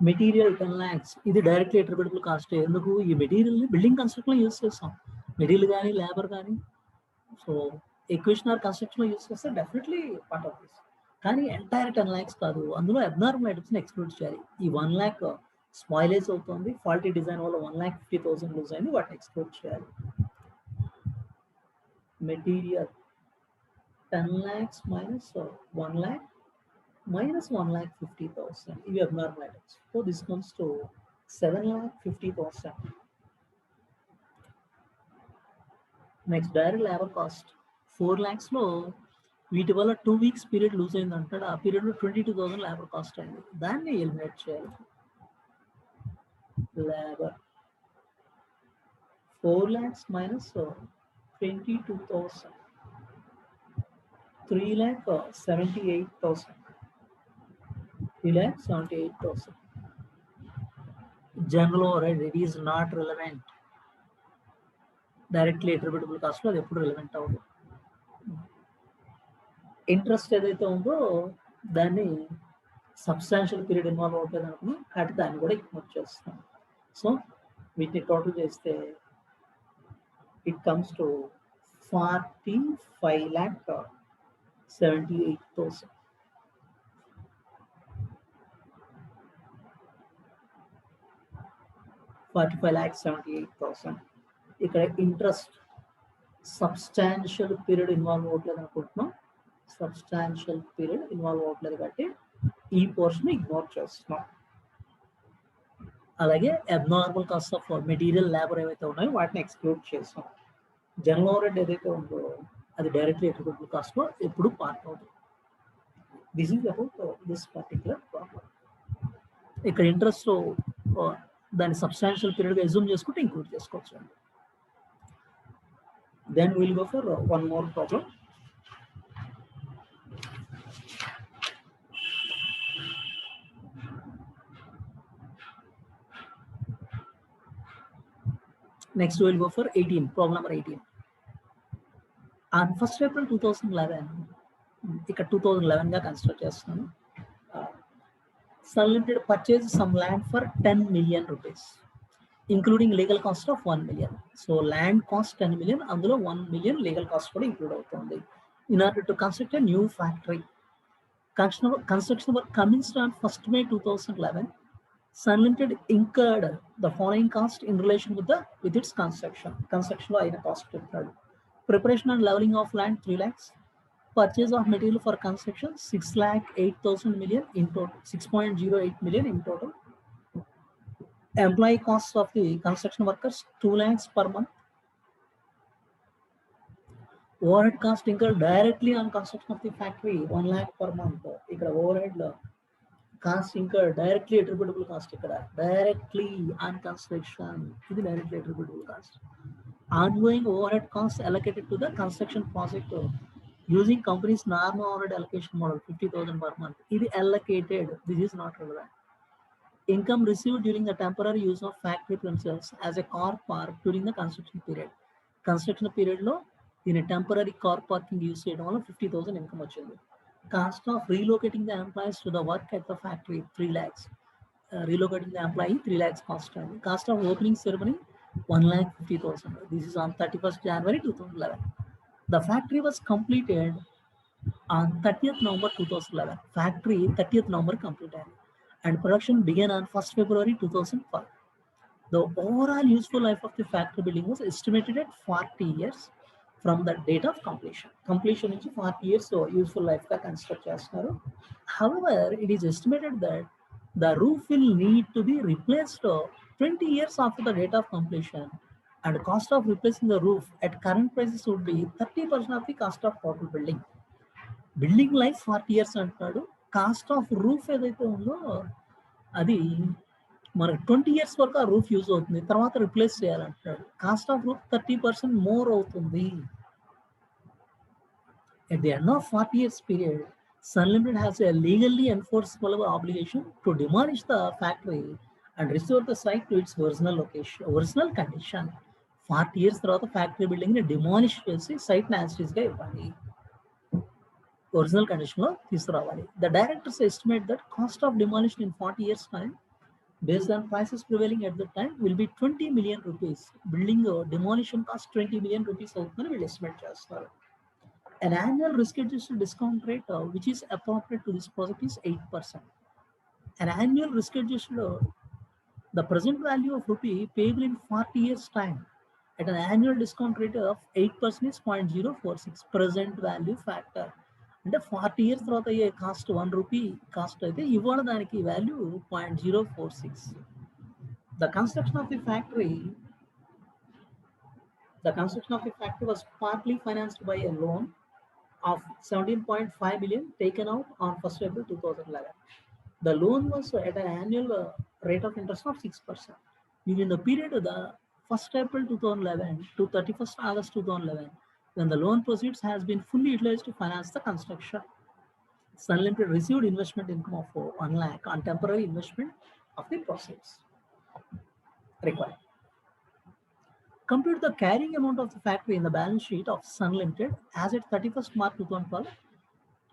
Material 10 lakhs. ఇది directly attributable cost. ఎందుకు ఈ మెటీరియల్ని building కన్స్ట్రక్షన్లో use చేస్తాం. Material కానీ labour కానీ, so acquisition are కన్స్ట్రక్షన్లో యూజ్ చేస్తే డెఫినెట్లీ పార్ట్ ఆఫ్ దిస్. కానీ ఎంటైర్ 10 lakhs కాదు, అందులో అబ్నార్మల్ ఐటమ్స్ని ఎక్స్క్లూడ్ చేయాలి. ఈ 1 lakh స్పాయిలేజ్ అవుతుంది, ఫాల్టీ డిజైన్ వల్ల 1,50,000 లూజ్ అయింది, వాటిని ఎక్స్క్లూడ్ చేయాలి. Material 10 lakhs minus 1 lakh minus 1,50,000. ఇవి abnormal items. So this comes to 7,50,000. Next direct labour cost 4 lakhsలో వీటి వల్ల 2 weeks పీరియడ్ లూజ్ అయింది అంటాడు. ఆ పీరియడ్లో 22,000 లేబర్ కాస్ట్ అయింది. దాన్ని ఎలిమినేట్ చేయాలి. Labour 4 lakhs minus 22,000, 3,78,000. 3,78,000. General overhead, it is not relevant. Directly attributable cost లో అది ఎప్పుడు రిలవెంట్ అవ్వదు. ఇంట్రెస్ట్ ఏదైతే ఉందో దాన్ని సబ్స్టాన్షియల్ పీరియడ్ ఇన్వాల్వ్ అవుతుంది అనుకున్నాం కాబట్టి దాన్ని కూడా ఇగ్నోర్ చేస్తాం. సో వీటిని టోటల్ చేస్తే ఇట్ కమ్స్ టు 45,78,000. $45,78,000. ఇక్కడ ఇంట్రెస్ట్ సబ్స్టాన్షియల్ పీరియడ్ ఇన్వాల్వ్ అవ్వట్లేదు అనుకుంటున్నాం. సబ్స్టాన్షియల్ పీరియడ్ ఇన్వాల్వ్ అవ్వట్లేదు కాబట్టి ఈ పోర్షన్ ఇగ్నోర్ చేస్తున్నాం. అలాగే abnormal cost of material labour ఏవైతే ఉన్నాయో వాటిని ఎక్స్క్లూడ్ చేస్తాం. జనరల్ ఓవర్హెడ్ ఏదైతే ఉందో అది డైరెక్ట్లీ అట్రిబ్యూటబుల్ కాస్ట్లో ఎప్పుడు పార్ట్ అవుతుంది. This is about this particular problem. ఇక్కడ ఇంట్రెస్ట్ దాన్ని సబ్స్టాన్షియల్ పీరియడ్గా అజ్యూమ్ చేసుకుంటే ఇంక్లూడ్ చేసుకోవచ్చు అండి. Then will go for one more problem. Next we'll go for 18, problem number 18. On 1st April 2011, ఇక్కడ 2011 గా కన్సిడర్ చేస్తున్నాను. Sun Limited purchased some land for 10 million rupees, including legal cost of 1 million. So land cost 10 million, అందులో 1 million legal cost కూడా include అవుతుంది. In order to construct a new factory, construction work commenced on 1st May 2011. Sun Limited incurred the following cost in relation with its construction. Construction lo aina cost incurred. Preparation and leveling of land 3 lakhs. Purchase of material for construction 6,08,000 million in total, 6.08 million in total. Employee costs of the construction workers 2 lakhs per month. Overhead cost incurred directly on construction of the factory 1 lakh per month. Ikkada overhead lo cost incurred directly attributable cost ikkada directly on construction, ఇది directly attributable cost. Ongoing overhead costs allocated to the construction project using company's normal overhead allocation model 50,000 per month, ఇది allocated, this is not relevant. Income received during the temporary use of factory premises as a car park during the construction period, construction పీరియడ్లో దీని temporary car parking use చేయడం వల్ల 50,000 income వచ్చింది. Cost of relocating the employees to the work at the factory 3 lakhs. Relocating the employee 3 lakhs cost. Cost of opening ceremony 1,50,000. This is on 31st January 2011. The factory was completed on 30th November 2011. Factory 30th November completed and production began on 1st February 2005. The overall useful life of the factory building was estimated at 40 years from the date of completion. Completion is 40 years, so useful life ka construct chestunaru. However, it is estimated that the roof will need to be replaced 20 years after the date of completion, and the cost of replacing the roof at current prices would be 30% of the cost of total building. Building life 40 years అంటున్నాడు, cost of roof ఏదైతే ఉందో అది మనకు 20 years వరకు ఆ roof use అవుతుంది, తర్వాత replace చేయాలంటున్నాడు. కాస్ట్ ఆఫ్ రూఫ్ 30% మోర్ అవుతుంది. At the end of 40 years period, Sun Limited has a legally enforceable obligation to demolish the factory and restore the site to its original condition. 40 years తర్వాత factory building ని demolish చేసి site ని as it గా ఇవ్వాలి, original condition లో తీసుకురావాలి. The directors estimate that cost of demolition in 40 years time based on prices prevailing at the time will be 20 million rupees. Building demolition cost 20 million rupees అవుతుందని వీళ్ళు estimate చేస్తారు. An annual risk-adjusted discount rate which is appropriate to this project is 8%. An annual risk-adjusted, the present value of rupee payable in 40 years time at an annual discount rate of 8% is 0.046 present value factor. అంటే 40 years తర్వాత అయ్యే cost 1 rupee cost అయితే ఇవాళ దానికి value 0.046. The construction of the factory was partly financed by a loan of 17.5 million taken out on 1st April 2011. The loan was at an annual rate of interest of 6%. During the period of the 1st April 2011 to 31st August 2011, when the loan proceeds has been fully utilized to finance the construction, Sun Limited received investment income of 1 lakh on temporary investment of the proceeds required. Compute the carrying amount of the factory in the balance sheet of Sun Limited as at 31st March 2012.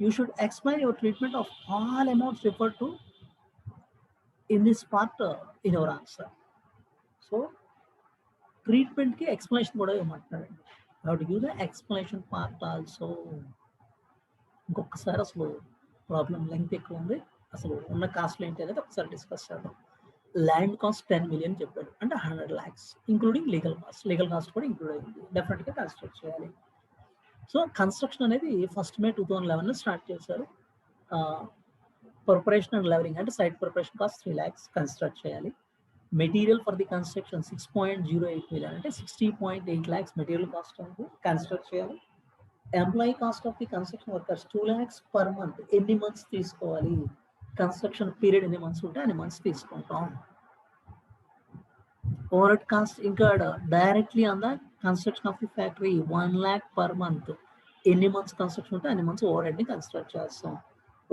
You should explain your treatment of all amounts referred to in this part in your answer. So, treatment ki explanation kuda immantadu. How to give the explanation part also. ఇంకొకసారి అసలు problem length ఎక్కువ ఉంది, అసలు ఉన్న కాస్ట్లు ఏంటి అనేది ఒకసారి discuss చేద్దాం. ల్యాండ్ కాస్ట్ 10 million చెప్పాడు, అంటే 100 lakhs ఇంక్లూడింగ్ లీగల్ కాస్ట్ కూడా ఇంక్లూడ్ అయింది. డెఫినెట్గా కన్స్ట్రక్ట్ చేయాలి. సో కన్స్ట్రక్షన్ అనేది 1st May 2011 స్టార్ట్ చేశారు. ప్రిపరేషన్ అండ్ లెవరింగ్ అంటే site preparation cost 3 lakhs construct చేయాలి. Material for the construction 6.08 million అంటే 60.8 lakhs మెటీరియల్ కాస్ట్ అనేది కన్స్ట్రక్ట్ చేయాలి. Employee cost of the construction workers 2 lakhs per month. ఎన్ని months తీసుకోవాలి, construction period ఎన్ని months ఉంటే అన్ని మంత్స్ తీసుకుంటాం. Overhead cost incurred directly on the construction of the factory 1 lakh per month. ఎన్ని months construction ఉంటే అన్ని మంత్స్ ఓవర్హెడ్ ని కన్స్ట్రక్ట్ చేస్తాం.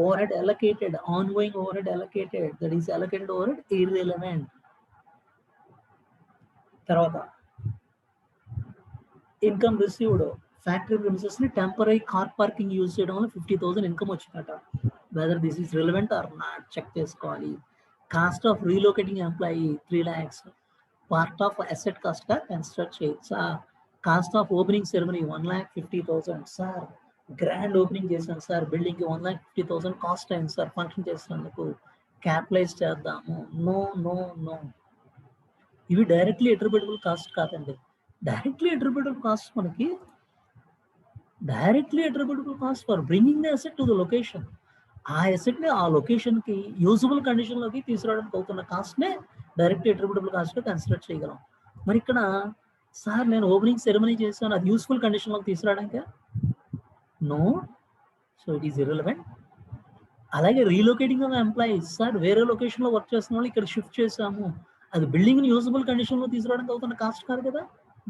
Overhead allocated, ongoing overhead allocated, that is allocated overhead irrelevant. తర్వాత ఇన్కమ్ రిసీవ్డ్, ఫ్యాక్టరీ ప్రిమిసెస్ ని temporary car parking use చేయడం వల్ల 50,000 income వచ్చినట. Whether this is relevant or not check చేసుకోవాలి. Cost of relocating employee 3 lakhs part of asset cost గా construct చేయొచ్చా. Cost of opening ceremony 1,50,000. Sir grand opening చేశాను sir, building కి 1,50,000 cost అయింది sir, function చేసినందుకు క్యాపిటలైజ్ చేద్దాము. No no no, ఇవి directly attributable cost కాదండి. డైరెక్ట్లీ అట్రిబ్యూటబుల్ కాస్ట్ మనకి directly attributable cost for bringing the asset to the location. ఆ asset ని ఆ లొకేషన్ కి యూజబుల్ కండిషన్ లోకి తీసుకురావడానికి అవుతున్న కాస్ట్ నే డైరెక్ట్ అట్రిబ్యూటబుల్ కాస్ట్ గా కన్సిడర్ చేయగలం. మరి ఇక్కడ సార్ నేను ఓపెనింగ్ సెరమనీ చేశాను, అది యూస్ఫుల్ కండిషన్ లోకి తీసుకురావడానికి no, so it is irrelevant. అలాగే రీలొకేటింగ్ ఆఫ్ ఎంప్లాయీస్, సార్ వేరే లొకేషన్ లో వర్క్ చేస్తున్న వాళ్ళు ఇక్కడ షిఫ్ట్ చేసాము, అది బిల్డింగ్ ని యూజబుల్ కండిషన్ లో తీసుకురావడానికి అవుతున్న కాస్ట్ కాదు కదా,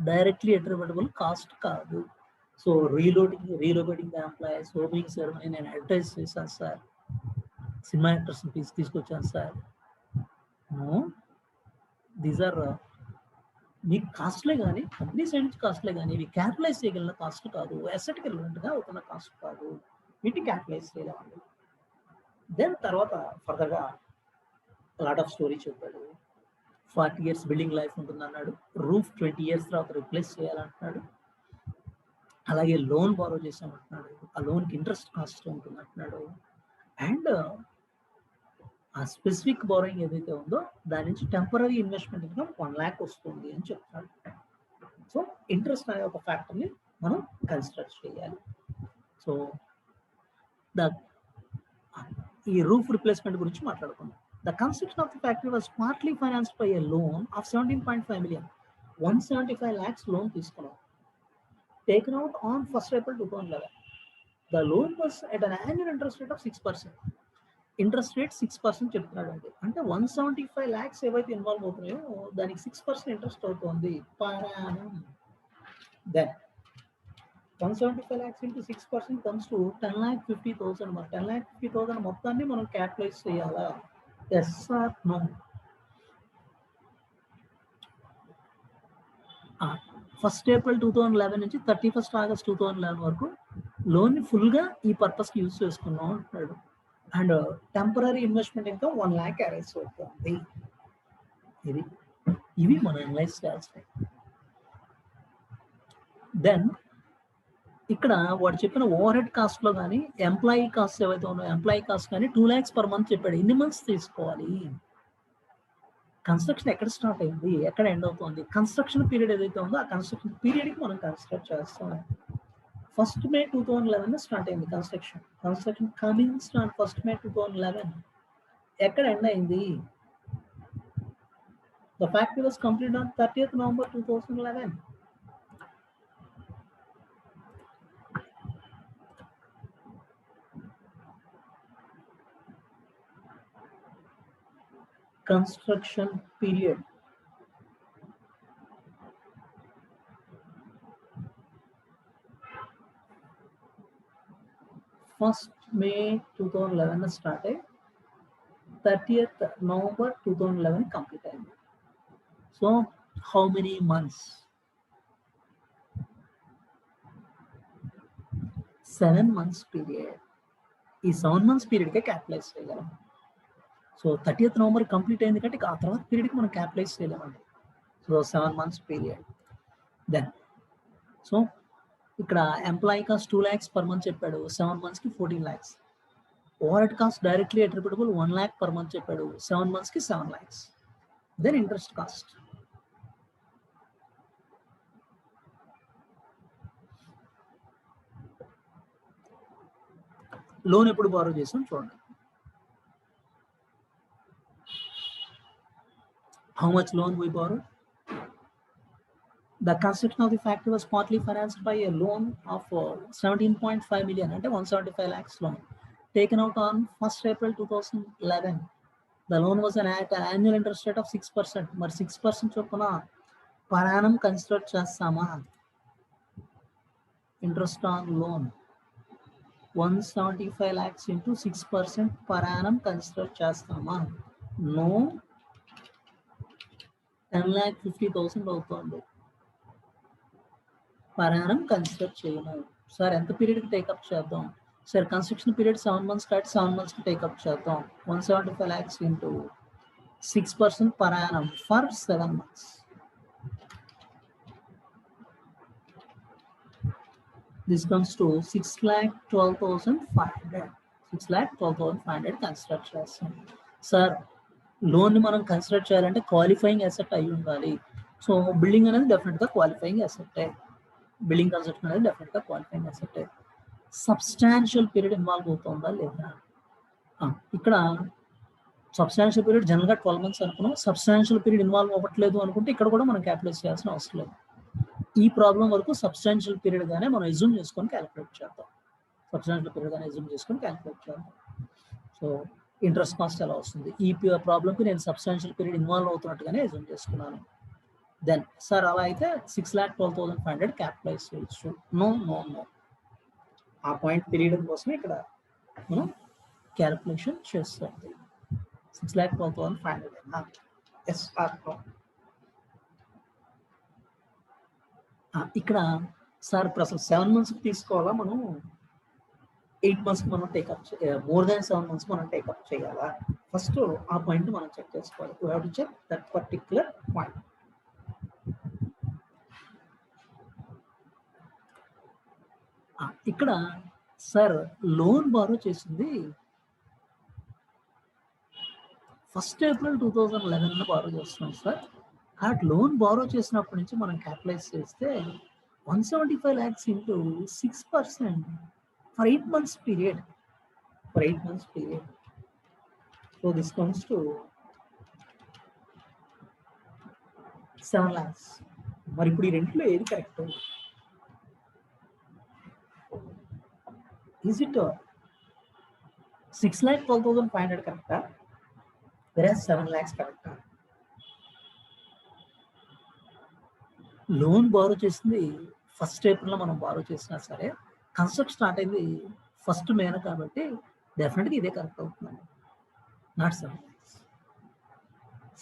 డైరెక్ట్లీ అట్రిబ్యూటబుల్ కాస్ట్ కాదు. So relocating the employees, opening ceremony నేను అడ్వర్టైజ్ చేశాను సార్, సినిమా యాక్టర్స్ తీసుకొచ్చాను సార్, నో, దీస్ ఆర్ మీకు కాస్ట్లే కానీ కంపెనీ సైడ్ నుంచి కాస్ట్లే కానీ ఇవి క్యాపిటలైజ్ చేయగలిగిన కాస్ట్ కాదు, అసెట్కి రిలవెంట్గా అవుతున్న కాస్ట్ కాదు, వీటిని క్యాపిటలైజ్ చేయలేమండి. దెన్ తర్వాత ఫర్దర్గా లాట్ ఆఫ్ స్టోరీ చెప్పాడు. 40 years బిల్డింగ్ లైఫ్ ఉంటుంది అన్నాడు, రూఫ్ 20 years తర్వాత రిప్లేస్ చేయాలంటున్నాడు, అలాగే లోన్ బారో చేసామంటున్నాడు, ఆ లోన్కి ఇంట్రెస్ట్ కాస్ట్ ఉంటుంది అంటున్నాడు, అండ్ ఆ స్పెసిఫిక్ బారోయింగ్ ఏదైతే ఉందో దాని నుంచి టెంపరీ ఇన్వెస్ట్మెంట్ ఇన్కమ్ 1 lakh వస్తుంది అని చెప్తాడు. సో ఇంట్రెస్ట్ అనే ఒక ఫ్యాక్టర్ని మనం కన్సిడర్ చేయాలి. సో ఈ రూఫ్ రిప్లేస్మెంట్ గురించి మాట్లాడుకుందాం. The construction of the factory was partly financed by a loan of 17.5 million. 175 lakhs loan తీసుకున్నాం, taken out on 1st April 2011. The loan was at an annual interest rate of 6%. Interest rate 6% చెప్తున్నాడు అండి. అంటే 175 lakhs ఏవైతే involve అవుతున్నాయో దానికి 6% interest అవుతుంది పారాయణం. Then 175 lakhs into 6% comes to 10,50,000. మరి 10,50,000 మొత్తాన్ని మనం క్యాపిటలైజ్ చేయాలా? Yes or no? First April 2011 నుంచి 31st August 2011 వరకు లోన్ ఫుల్గా ఈ పర్పస్కి యూజ్ చేసుకున్నాం అంటున్నాడు. అండ్ టెంపరీ ఇన్వెస్ట్మెంట్ ఇంకా 1 lakh అరేంజ్ అవుతుంది. ఇవి మనం అనలైజ్ చేయాల్సినవి. దెన్ ఇక్కడ వాడు చెప్పిన ఓవర్ హెడ్ కాస్ట్లో కానీ ఎంప్లాయీ కాస్ట్ ఏవైతే ఉన్నాయో ఎంప్లాయీ కాస్ట్ కానీ 2 lakhs per month చెప్పాడు. ఎన్ని మంత్స్ తీసుకోవాలి? కన్స్ట్రక్షన్ ఎక్కడ స్టార్ట్ అయింది, ఎక్కడ ఎండ్ అవుతుంది, కన్స్ట్రక్షన్ పీరియడ్ ఏదైతే ఉందో ఆ కన్స్ట్రక్షన్ పీరియడ్కి మనం కన్సిడర్ చేస్తాం. 1st May 2011 స్టార్ట్ అయింది construction. Construction Cummins on 1st May 2011. ఎక్కడ ఎండ్ అయింది? The factory was completed on 30th November 2011. Construction period. First May 2011 start అయ్యి 30th November 2011 కంప్లీట్ అయింది. So how many months? 7 months period. ఈ 7 months పీరియడ్కే capitalise చేయగలం. So 30th November complete అయింది కాబట్టి ఆ తర్వాత పీరియడ్కి మనం క్యాపిటలైజ్ చేయలేమండి. So 7 months period. Then so ఇక్కడ employee cost 2 lakhs per month చెప్పాడు, 7 monthsకి 14 lakhs. Overhead cost directly attributable 1 lakh per month చెప్పాడు, 7 monthsకి 7 lakhs. Then interest cost. Loan ఎప్పుడు బారో చేసాం చూడండి. How much loan we borrowed? The construction of the factory was partly financed by a loan of 17.5 million, అంటే 175 lakhs loan, taken out on 1st April 2011. The loan was at an annual interest rate of 6%. మరి 6% చొప్పున per annum consider చేస్తామా? Interest on loan 175 lakhs into 6% per annum consider చేస్తామా? No. 10,50,000 అవుతుంది. per annum consider చేయము. Sir ఎంత పీరియడ్కి take up చేద్దాం? Sir construction period 7 months కాబట్టి 7 monthsకి టేకప్ చేద్దాం. 175 lakhs into 6% per annum for 7 months. This comes to 6,12,500. 6,12,500 consider చేస్తాం. సార్ లోన్ని మనం కన్సిడర్ చేయాలంటే క్వాలిఫైయింగ్ అసెట్ అయి ఉండాలి. సో బిల్డింగ్ అనేది డెఫినెట్గా క్వాలిఫైయింగ్ అసెట్టే. బిల్డింగ్ కన్స్ట్రక్షన్ అనేది డెఫినెట్గా క్వాలిఫైయింగ్ అసెట్టే. సబ్స్టాన్షియల్ పీరియడ్ ఇన్వాల్వ్ అవుతుందా లేదా? ఇక్కడ సబ్స్టాన్షియల్ పీరియడ్ జనరల్గా 12 months అనుకున్నాం. సబ్స్టాన్షియల్ పీరియడ్ ఇన్వాల్వ్ అవ్వట్లేదు అనుకుంటే ఇక్కడ కూడా మనం క్యాలిక్యులేట్ చేయాల్సిన అవసరం లేదు. ఈ ప్రాబ్లం వరకు సబ్స్టాన్షియల్ పీరియడ్ గానే మనం ఎజ్యూమ్ చేసుకొని క్యాలిక్యులేట్ చేద్దాం. సబ్స్టాన్షియల్ పీరియడ్ గానే ఎజ్యూమ్ చేసుకొని క్యాలిక్యులేట్ చేద్దాం. సో ఇంట్రెస్ట్ కాస్ట్ ఎలా వస్తుంది? ఈ ప్రాబ్లంకి నేను సబ్స్టాన్షియల్ పీరియడ్ ఇన్వాల్వ్ అవుతున్నట్టుగానే ఎజ్యూమ్ చేసుకున్నాను. దెన్ సార్ అలా అయితే 6,12,500 క్యాపిటలైజ్ చేయొచ్చు. No no no. ఆ పాయింట్ తెలియడం కోసమే ఇక్కడ మనం క్యాలిక్యులేషన్ చేస్తుంది. 6,12,500. Yes or no? ఇక్కడ సార్ ఇప్పుడు అసలు 7 months తీసుకోవాలా, మనం 8 months మనం టేకప్, మోర్ దాన్ 7 months మనం టేకప్ చేయాలా? ఫస్ట్ ఆ పాయింట్ మనం చెక్ చేసుకోవాలి. You have to check that particular point. ఇక్కడ సార్ లోన్ బారో చేసింది 1st April 2011 బారో చేస్తున్నాం సార్. కాబట్టి లోన్ బారో చేసినప్పటి నుంచి మనం క్యాపిటలైజ్ చేస్తే 175 lakhs into 6% for 8 months period. So this comes to 7 lakhs. మరి ఇప్పుడు ఈ రెంట్లో ఏది కరెక్ట్? Is it 6,12,500 కరెక్టా? whereas 7 lakhs కరెక్టా? లోన్ బారో చేసింది 1st April మనం బారో చేసినా సరే కన్స్ట్రక్ట్ స్టార్ట్ అయింది 1st May కాబట్టి డెఫినెట్గా ఇదే కరెక్ట్ అవుతుందండి, నాట్ 7 lakhs.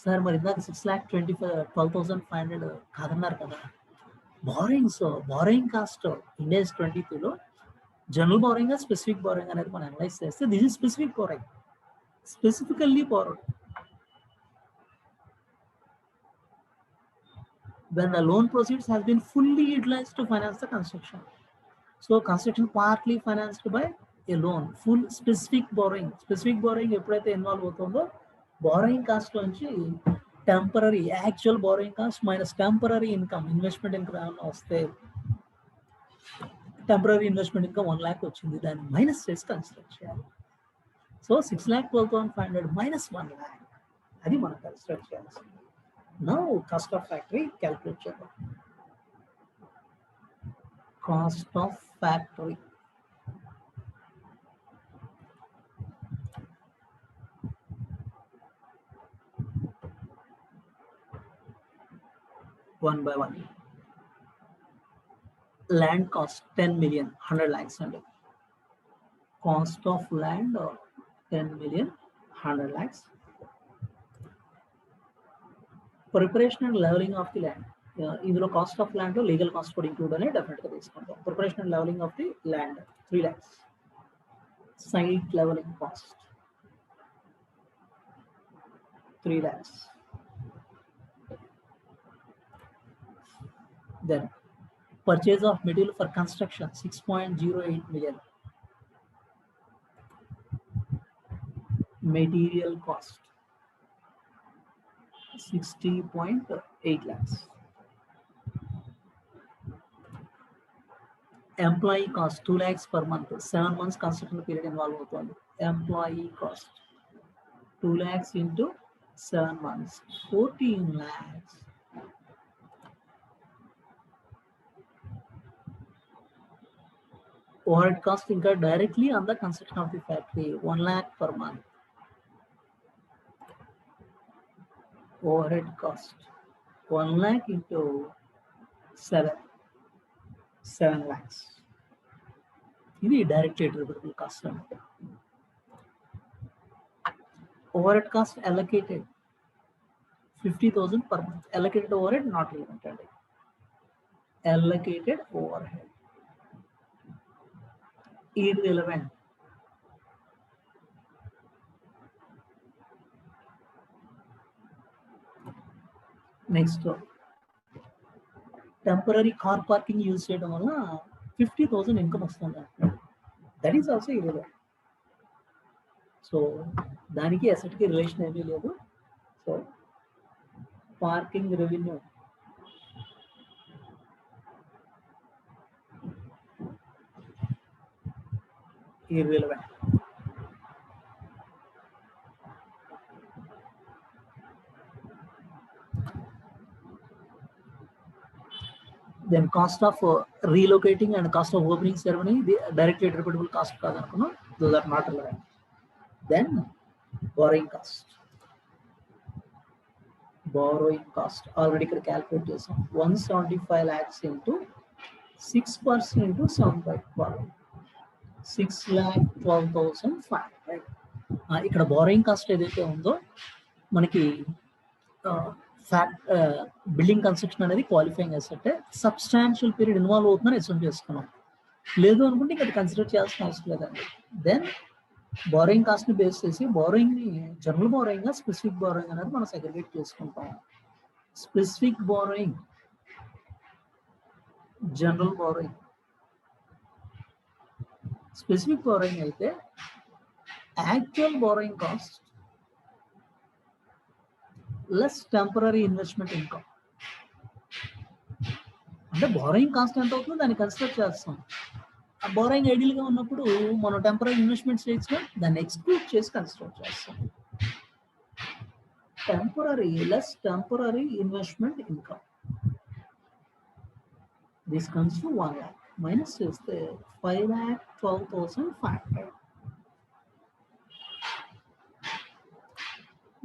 సార్ మరి ఇందాక 6,12,500 కాదన్నారు కదా. బారోయింగ్ కాస్ట్ ఇండియన్స్ 22లో జనరల్ బారోయింగ్, స్పెసిఫిక్ బారోయింగ్ అనేది మనం అనలైజ్ చేస్తే this is specific borrowing, specifically borrowed. when the loan proceeds has been fully utilized to finance the construction. So construction partly financed by a loan, full specific borrowing ఎప్పుడైతే involve అవుతుందో borrowing cost నుంచి temporary actual borrowing cost minus temporary income, investment income ఏమైనా వస్తే temporary investment income 1 lakh వచ్చింది, దాన్ని minus చేసి construct చేయాలి. So 6,12,500 minus 1 lakh అది మనం కన్స్ట్రక్ట్ చేయాల్సింది. Now cost of factory calculate cheyali. Cost of factory one by one. Land cost 10 million, 100 lakhs and cost of land 10 million, 100 lakhs. Preparation and leveling of the land. ఇందులో cost of land లో legal cost కూడా include అని డెఫినెట్గా తీసుకుంటాం. Preparation and levelling of the land 3 lakhs. Site levelling cost 3 lakhs. Then purchase of material for construction 6.08 million. Material cost 60.8 lakhs. Employee cost 2 lakhs per month, 7 months construction period involved అవుతుంది. Employee cost 2 lakhs into 7 months, 14 lakhs. Overhead cost incurred directly on the construction of the factory 1 lakh per month. Overhead cost 1 lakh into 7 lakhs. ఇది direct అట్రిబ్యూటబుల్ cost అంటే. Overhead cost allocated 50,000 per month. Allocated overhead not relevant అండి. Allocated overhead irrelevant. Next, temporary car parking use చేయడం వల్ల 50,000 income వస్తుంది. That is also irrelevant. So దానికి అసెట్కి relation ఏమీ లేదు. So parking revenue irrelevant. Then cost of relocating and cost of opening ceremony, the directly attributable cost kaadanukunnam, those are not relevant. Then borrowing cost already ikkada calculate chesam. 175 lakhs into 6% into 7 borrowing 6,12,500. ఇక్కడ borrowing cost ఏదైతే ఉందో మనకి building construction అనేది qualifying asset, substantial period involve అవుతుందని assume చేసుకున్నాం. లేదు అనుకుంటే ఇంకా అది కన్సిడర్ చేయాల్సిన అవసరం లేదండి. దెన్ బారోయింగ్ కాస్ట్ ని బేస్ చేసి బారోయింగ్ ని జనరల్ బారోయింగ్ స్పెసిఫిక్ బారోయింగ్ అనేది మనం సెగ్రిగేట్ చేసుకుంటాం. Specific borrowing, general borrowing. Specific borrowing అయితే actual borrowing cost less temporary investment income. అంటే బారోయింగ్ కాస్ట్ ఎంత అవుతుందో దాన్ని కన్సిడర్ చేస్తాం. ఆ బారోయింగ్ ఐడియల్ గా ఉన్నప్పుడు మనం టెంపరరీ ఇన్వెస్ట్మెంట్ రేట్స్ దాన్ని ఎక్స్క్లూడ్ చేసి కన్సిడర్ చేస్తాం. Temporary less temporary investment income. This comes to 1 lakh minus చేస్తే 5,12,500.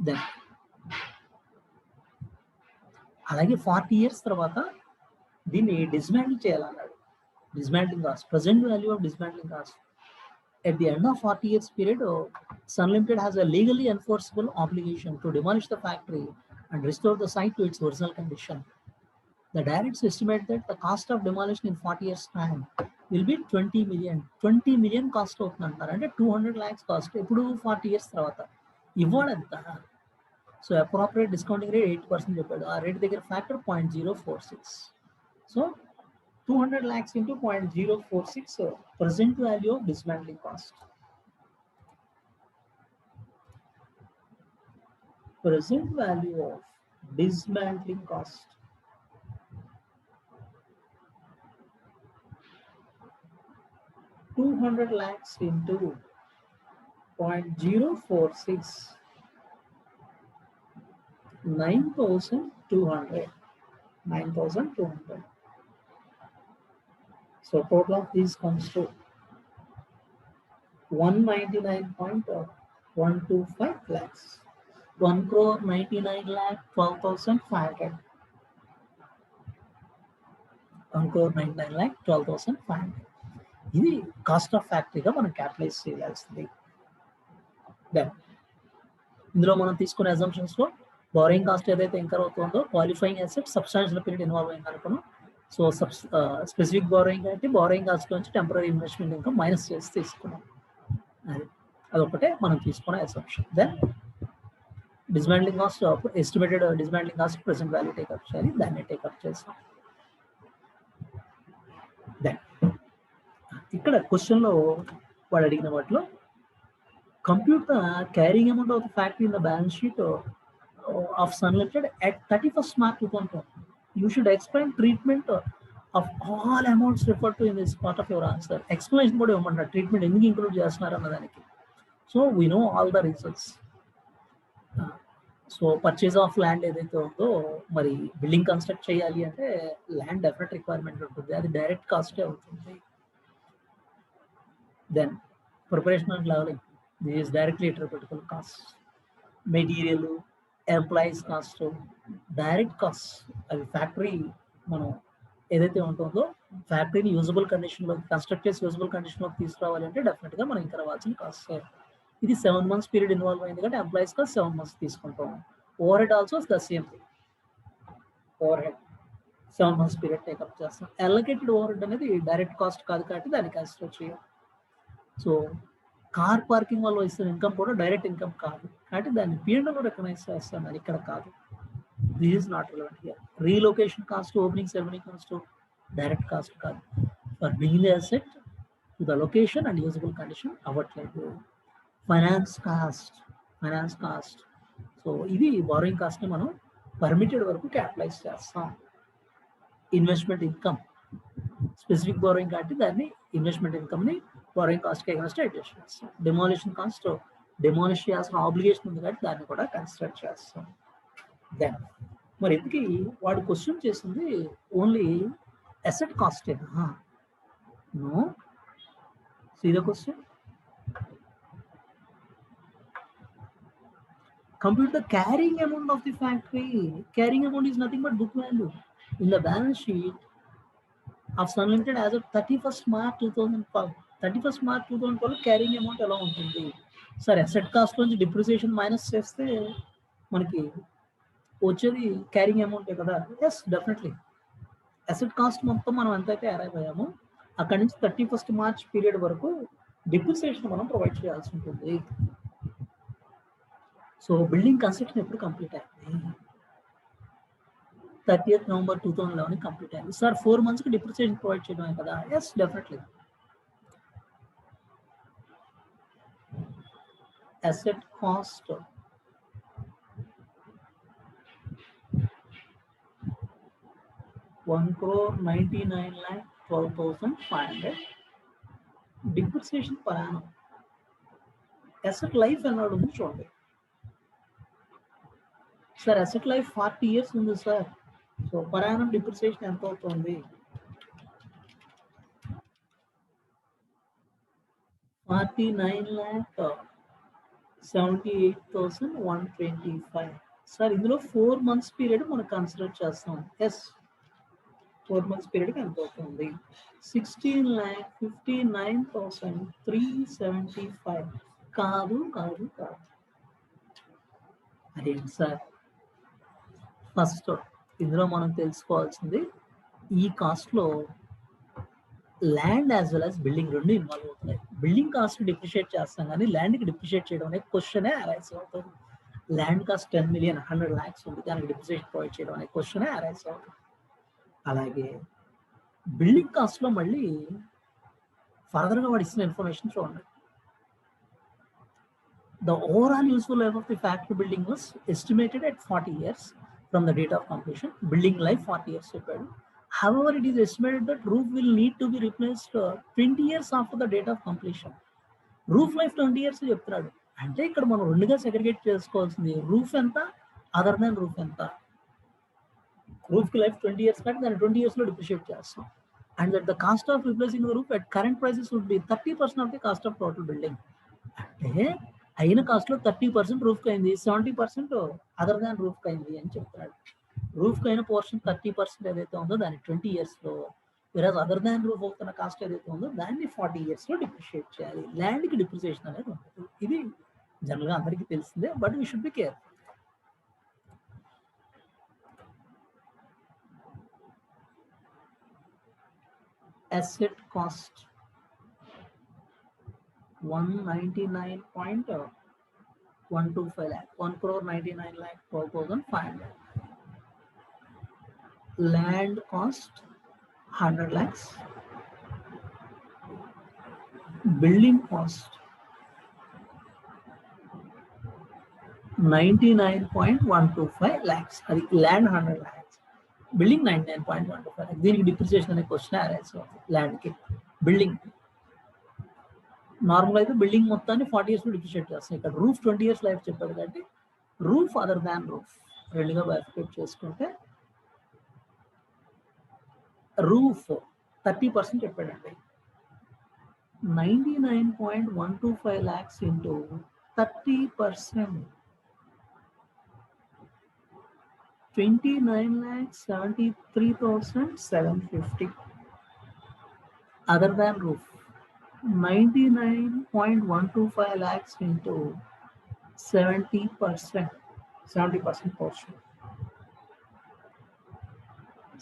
Then అలాగే 40 years తర్వాత దీన్ని డిస్మాంటిల్ చేయాలన్నాడు. Dismantling cost, present value of dismantling cost. At the end of 40 years period, Sun Limited has a legally enforceable obligation to demolish the factory and restore the site to its original condition. The directors estimate that the cost of demolition in 40 years time will be 20 million. 20 million cost అవుతుందంటారు. అంటే 200 lakhs cost ఇప్పుడు 40 years తర్వాత ఇవ్వాలంత. So appropriate discounting rate 8% చెప్పాడు. ఆ rate దగ్గర factor 0.046. So 200 lakhs into 0.046 present value of dismantling cost. Present value of dismantling cost. $200 lakhs into 0.046, 9,200. 9,200. So total of these comes to 199.125 lakhs. 1,99,12,500. 1,99,12,500. ఇది cost of ఫ్యాక్టరీగా మనం capitalise చేయాల్సింది. Then ఇందులో మనం తీసుకునే assumptions లో బారోయింగ్ కాస్ట్ ఏదైతే incur అవుతుందో qualifying asset substantial period involve అయింది అనుకున్నాం. సో స్పెసిఫిక్ బారోయింగ్ అంటే బారోయింగ్ కాస్ట్ నుంచి టెంపరరీ ఇన్వెస్ట్మెంట్ ఇంకా మైనస్ చేసి తీసుకున్నాం. అదొకటే మనం తీసుకునే assumption. Then dismantling cost, estimated dismantling cost present value take up చేయాలి, దాన్ని టేకప్ చేస్తాం. దెన్ ఇక్కడ క్వశ్చన్ లో వాడు అడిగిన వాటిలో compute the carrying amount of the factory in the balance sheet of Sun Limited at 31st March 2012. You should explain treatment of all amounts referred to in this part of your answer. Explanation కూడా ఇవ్వమంటారు, treatment ఎందుకు include చేస్తున్నారు అన్నదానికి. So we know all the reasons. So purchase of land ఏదైతే ఉందో, మరి building construct చేయాలి అంటే land definite requirement ఉంటుంది, అది డైరెక్ట్ కాస్టే అవుతుంది. Then preparation and levelling, this is directly attributable cost. Material, employees cost, direct cost. అవి ఫ్యాక్టరీ మనం ఏదైతే ఉంటుందో ఫ్యాక్టరీని యూజబుల్ కండిషన్లో కన్స్ట్రక్ట్ చేసి యూజబుల్ కండిషన్లోకి తీసుకురావాలి అంటే డెఫినెట్గా మనం ఇంకా రావాల్సిన కాస్ట్. ఇది 7 months పీరియడ్ ఇన్వాల్వ్ అయింది కాబట్టి ఎంప్లాయీస్ కాస్ట్ 7 months తీసుకుంటాం. Over head also the same thing. Over head 7 months period take up చేస్తాం. అలొకేటెడ్ ఓవర్ హెడ్ అనేది డైరెక్ట్ కాస్ట్ కాదు కాబట్టి దాన్ని కన్సిడర్ చేయాలి. సో కార్ పార్కింగ్ వల్ల ఇస్తున్న ఇన్కమ్ కూడా డైరెక్ట్ ఇన్కమ్ కాదు కాబట్టి దాన్ని P&L రికగ్నైజ్ చేస్తాం, అది ఇక్కడ కాదు. This is not relevant here. Relocation cost, opening ceremony cost direct cost కాదు. For bringing the asset to the location and usable condition అవ్వట్లేదు. Finance cost. సో ఇది బారోయింగ్ కాస్ట్ ని మనం పర్మిటెడ్ వరకు క్యాపిటలైజ్ చేస్తాం. ఇన్వెస్ట్మెంట్ ఇన్కమ్ స్పెసిఫిక్ బారోయింగ్ కాబట్టి దాన్ని investment income ని బారోయింగ్ కాస్ట్ కి అగైన్స్ట్ అడ్జస్ట్ చేస్తాం. డెమాలిషన్ కాస్ట్ డెమాలిష్ చేయాల్సిన ఆబ్లిగేషన్ ఉంది కాబట్టి దాన్ని కూడా కన్సిడర్ చేస్తాం. దెన్ మరి ఎందుకు వాడు క్వశ్చన్ చేసింది ఓన్లీ అసెట్ కాస్టేనా? No. See the question. Compute the carrying amount of the factory. Carrying amount is nothing but book value. In the balance sheet of Sun Limited as of 31st March 2012. 31st March 2012 carrying amount ఎలా ఉంటుంది? సరే asset cost నుంచి depreciation minus చేస్తే మనకి వచ్చేది carrying అమౌంటే కదా. Yes definitely asset cost మొత్తం మనం ఎంతైతే అరైవ్ అయ్యామో అక్కడి నుంచి 31st మార్చ్ పీరియడ్ వరకు డిప్రిసియేషన్ మనం ప్రొవైడ్ చేయాల్సి ఉంటుంది. సో బిల్డింగ్ కన్స్ట్రక్షన్ ఎప్పుడు కంప్లీట్ అయింది? 30th November 2011 కంప్లీట్ అయింది. సార్ 4 months కి డిప్రిసియేషన్ ప్రొవైడ్ చేయడమే కదా. Yes definitely asset cost ₹1,99,12,500 depreciation per annum. Asset life అన్నాడు ఉంది చూడండి సార్. asset life 40 years ఉంది sir. So per annum depreciation ఎంత అవుతుంది? 49,78,125. సార్ ఇందులో 4 months పీరియడ్ మనం కన్సిడర్ చేస్తాం. ఎస్ 4 months పీరియడ్ ఎంత అవుతుంది? 16,59,375. కాదు కాదు కాదు. అదేంటి సార్? ఫస్ట్ ఇందులో మనం తెలుసుకోవాల్సింది ఈ కాస్ట్ లో land as well as building రెండు ఇన్వాల్వ్ అవుతున్నాయి. బిల్డింగ్ కాస్ట్ డిప్రిషియేట్ చేస్తాం కానీ ల్యాండ్ కి డిప్రిషియేట్ చేయడం అనే క్వశ్చనే అరైజ్ అవుతుంది. ల్యాండ్ కాస్ట్ 10 million 100 lakhs ఉంది, దానికి డిప్రిషియేషన్ ప్రొవైడ్ చేయడం అనే క్వశ్చనే అరైజ్ అవుతుంది. అలాగే బిల్డింగ్ కాస్ట్ లో మళ్ళీ ఫర్దర్ గా వాడు ఇచ్చిన ఇన్ఫర్మేషన్ చూడండి. The overall useful life of the factory building was estimated at 40 years from the date of completion. Building life 40 years చెప్పాడు. However, it is estimated that roof will need to be replaced 20 years after the date of completion. Roof life 20 years చెప్తున్నాడు. అంటే ఇక్కడ మనం రెండుగా segregate చేసుకోవాల్సింది roof ఎంత, other than roof ఎంత. Roof కి లైఫ్ 20 years కాబట్టి దాన్ని 20 years లో డిప్రిషియేట్ చేస్తాం. And that the cost of replacing the roof at current prices would be 30% of the cost of total building. అంటే అయిన కాస్ట్ లో 30% రూఫ్ అయింది, 70% అదర్ దాన్ రూఫ్ అయింది అని చెప్తున్నాడు. రూఫ్ అయిన పోర్షన్ 30% ఏదైతే ఉందో దాన్ని 20 years లో, వేరే అదర్ దాన్ రూఫ్ అవుతున్న కాస్ట్ ఏదైతే ఉందో దాన్ని 40 years లో డిప్రిషియేట్ చేయాలి. ల్యాండ్ కి డిప్రిసియేషన్ అనేది ఉంటుంది. ఇది జనరల్ గా అందరికీ తెలిసిందే, but we should be careful. asset cost 199.125 lakh, 1,99,12,500. Land cost 100 lakhs. Building cost 99.125 lakhs. అది land 100 lakhs. బిల్డింగ్ 99.125. దీనికి డిప్రిసియేషన్ అనే క్వశ్చన్ అరైజ్ అవుతుంది. ల్యాండ్ కి బిల్డింగ్ నార్మల్ అయితే బిల్డింగ్ మొత్తాన్ని 40 years లో డిప్రిషియేట్ చేస్తాం. ఇక్కడ రూఫ్ 20 years లైఫ్ చెప్పాడు కాబట్టి రూఫ్ అదర్ దాన్ రూఫ్ రెండుగా బైఫికేట్ చేసుకుంటే రూఫ్ 30% చెప్పాడండి. 99.125 lakhs into 30%, 29,73,750. Other than roof, 99.125 lakhs into 70%, 70% portion,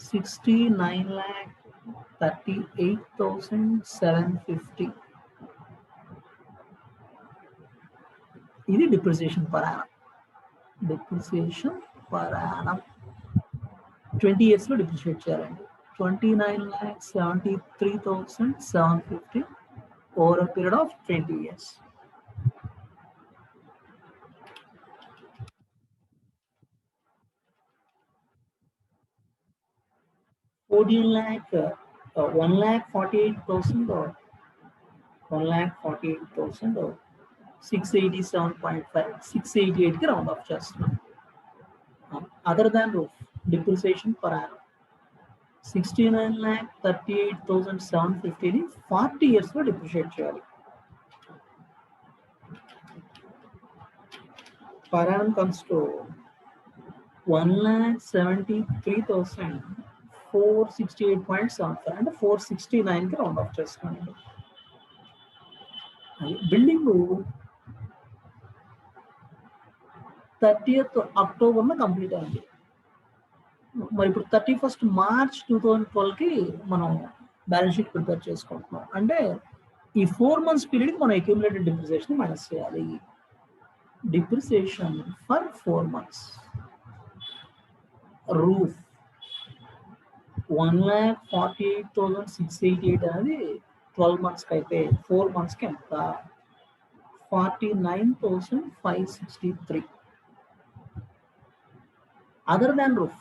69,38,750. ఇది depreciation per Yanam. Depreciation per Yanam 20 years లో డిప్రిషియేట్ చేయాలండి. 29,73,750 over a period of 20 years. $1,48,000 or 687.5, 688 కి రౌండ్ ఆఫ్ చేస్తున్నాం. Other than roof depreciation per annum 69,38,750ని 40 years లో డిప్రిషియేట్ చేయాలి. Per annum comes to 1,73,468.75 అంటే 469 కి రౌండ్ ఆఫ్ చేసుకోండి. బిల్డింగ్ 30th October కంప్లీట్ అయింది. మరి ఇప్పుడు 31st March 2012కి మనం బ్యాలెన్స్ షీట్ ప్రిపేర్ చేసుకుంటున్నాం. అంటే ఈ 4 months పీరియడ్కి మనం అక్యూములేటెడ్ డిప్రిసియేషన్ మైనస్ చేయాలి. Depreciation for 4 months. రూఫ్ 1,48,688 అనేది 12 monthsకి అయితే 4 monthsకి ఎంత? 49,563. అదర్ దాన్ రూఫ్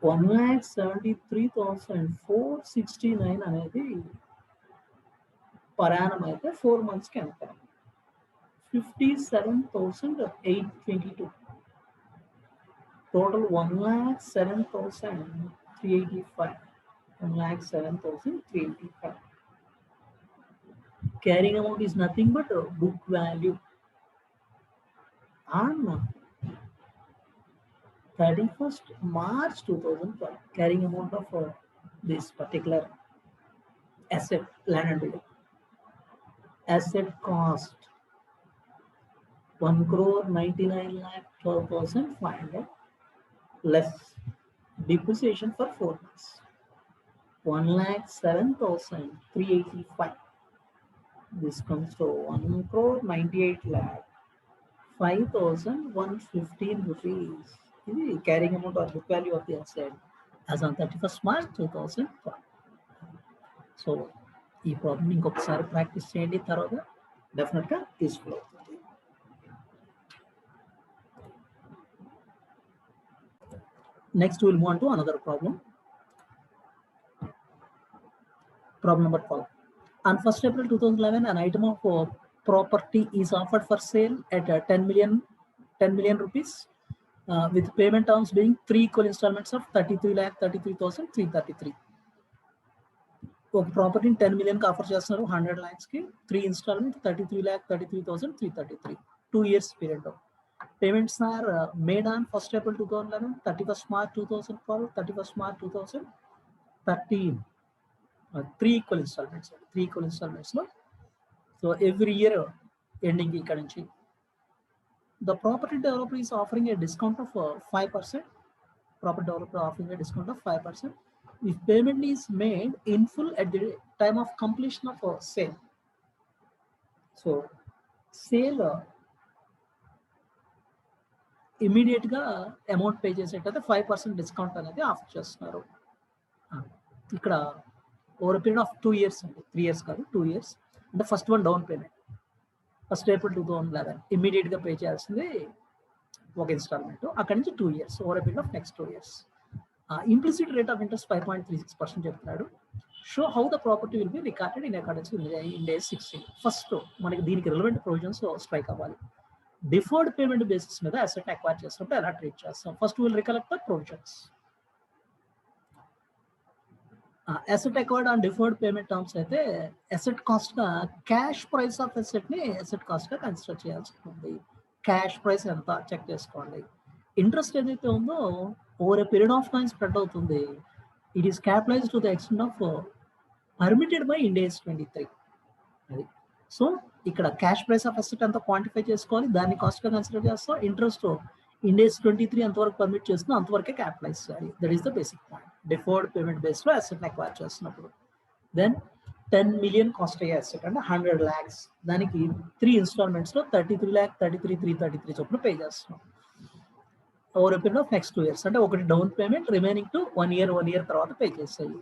1,73,469 అనేది పర్ యానం అయితే 4 monthsకి ఎంత? 57,822. Total 1,07,385. 1,07,385. Carrying amount is nothing but book value on 31st March 2012. Carrying amount of this particular asset, land and building. Asset cost 1,99,12,500 less depreciation for 4 months 1,07,385. This comes to 1,98,05,115 rupees. This is carrying amount or book value of the asset as on 31st March 2012. So, ఈ problem ఇంకొకసారి practice చేయండి, తర్వాత డెఫినెట్గా useful అవుతుంది. Next, we'll move on to another problem. Problem number 12. On 1st April 2011, an item of property is offered for sale at 10 million rupees with payment terms being 3 equal installments of 33,33,333. ఒక ప్రాపర్టీని 10 million offer చేస్తున్నారు, 100 lakhsకి 3 installment 33,33,333, 2 years period. Payments are made on 1st April 2011, 31st March 2012, 31st March 2013. 3 equal installments. So every year ending ఇక్కడ నుంచి. The property developer is offering a discount of 5%. Property developer offering a discount of 5% if payment is made in full at the time of completion of sale. So sale immediate గా amount pay చేసేటైతే 5% discount అనేది offer చేస్తున్నారు. ఇక్కడ over period of 2 years అండి, 3 years కాదు, 2 years. అంటే first one down payment 1st April 2011 immediate గా pay చేయాల్సింది ఒక ఇన్స్టాల్మెంట్, అక్కడి నుంచి 2 years over period of next 2 years. Implicit rate of interest 5.36% చెప్తున్నాడు. Show how the property will be recorded in accordance with Ind AS 16. First మనకి దీనికి relevant provisions strike అవ్వాలి. Deferred payment basis మీద asset acquire చేసినప్పుడు ఎలా treat చేస్తాం? First will recollect the provisions. Asset acquired on deferred payment terms అయితే asset cost గా cash price of asset ని అసెట్ కాస్ట్ గా కన్సిడర్ చేయాల్సి ఉంటుంది. క్యాష్ ప్రైస్ ఎంత చెక్ చేసుకోండి. ఇంట్రెస్ట్ ఏదైతే ఉందో over a period of time spread అవుతుంది. It is capitalised to the extent of permitted by Ind AS 23. అది సో ఇక్కడ క్యాష్ ప్రైస్ ఆఫ్ అసెట్ అంతా క్వాంటిఫై చేసుకోవాలి, దాన్ని కాస్ట్ గా కన్సిడర్ చేస్తాం. ఇంట్రెస్ట్ Ind AS 23 అంతవరకు పర్మిట్ చేస్తుందో అంతవరకే క్యాపిటలైజ్ చేయాలి. That is the basic point. Deferred payment base లో అసెట్ అక్వైర్ చేస్తున్నప్పుడు దెన్ 10 million కాస్ట్ అయ్యే అసెట్ అంటే 100 lakhs, దానికి 3 installments లో 33,33,333 చొప్పున పే చేస్తున్నాం over period of next 2 years. అంటే ఒకటి down payment, remaining to 1 year తర్వాత పే చేసేది.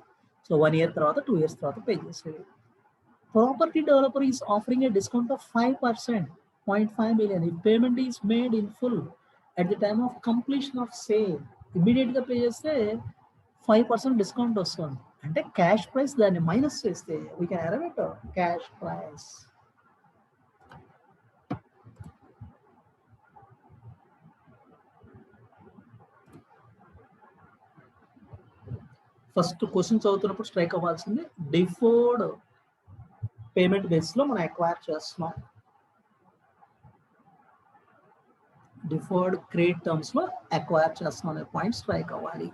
సో 1 year తర్వాత 2 years తర్వాత పే చేసేది. Property developer is offering a discount of 5%, 0.5 million if payment is made in full at the time of completion of sale. Immediate గా pay చేస్తే 5% discount వస్తుంది. అంటే cash prize దాన్ని minus చేస్తే we can arrive at cash prize. First question చదువుతున్నప్పుడు strike అవ్వాల్సింది deferred payment base లో మనం అక్వైర్ చేస్తున్నాం, డిఫర్డ్ క్రెడిట్ టర్మ్స్ లో అక్వైర్ చేస్తున్నాం అనే పాయింట్ స్ట్రైక్ అవ్వాలి.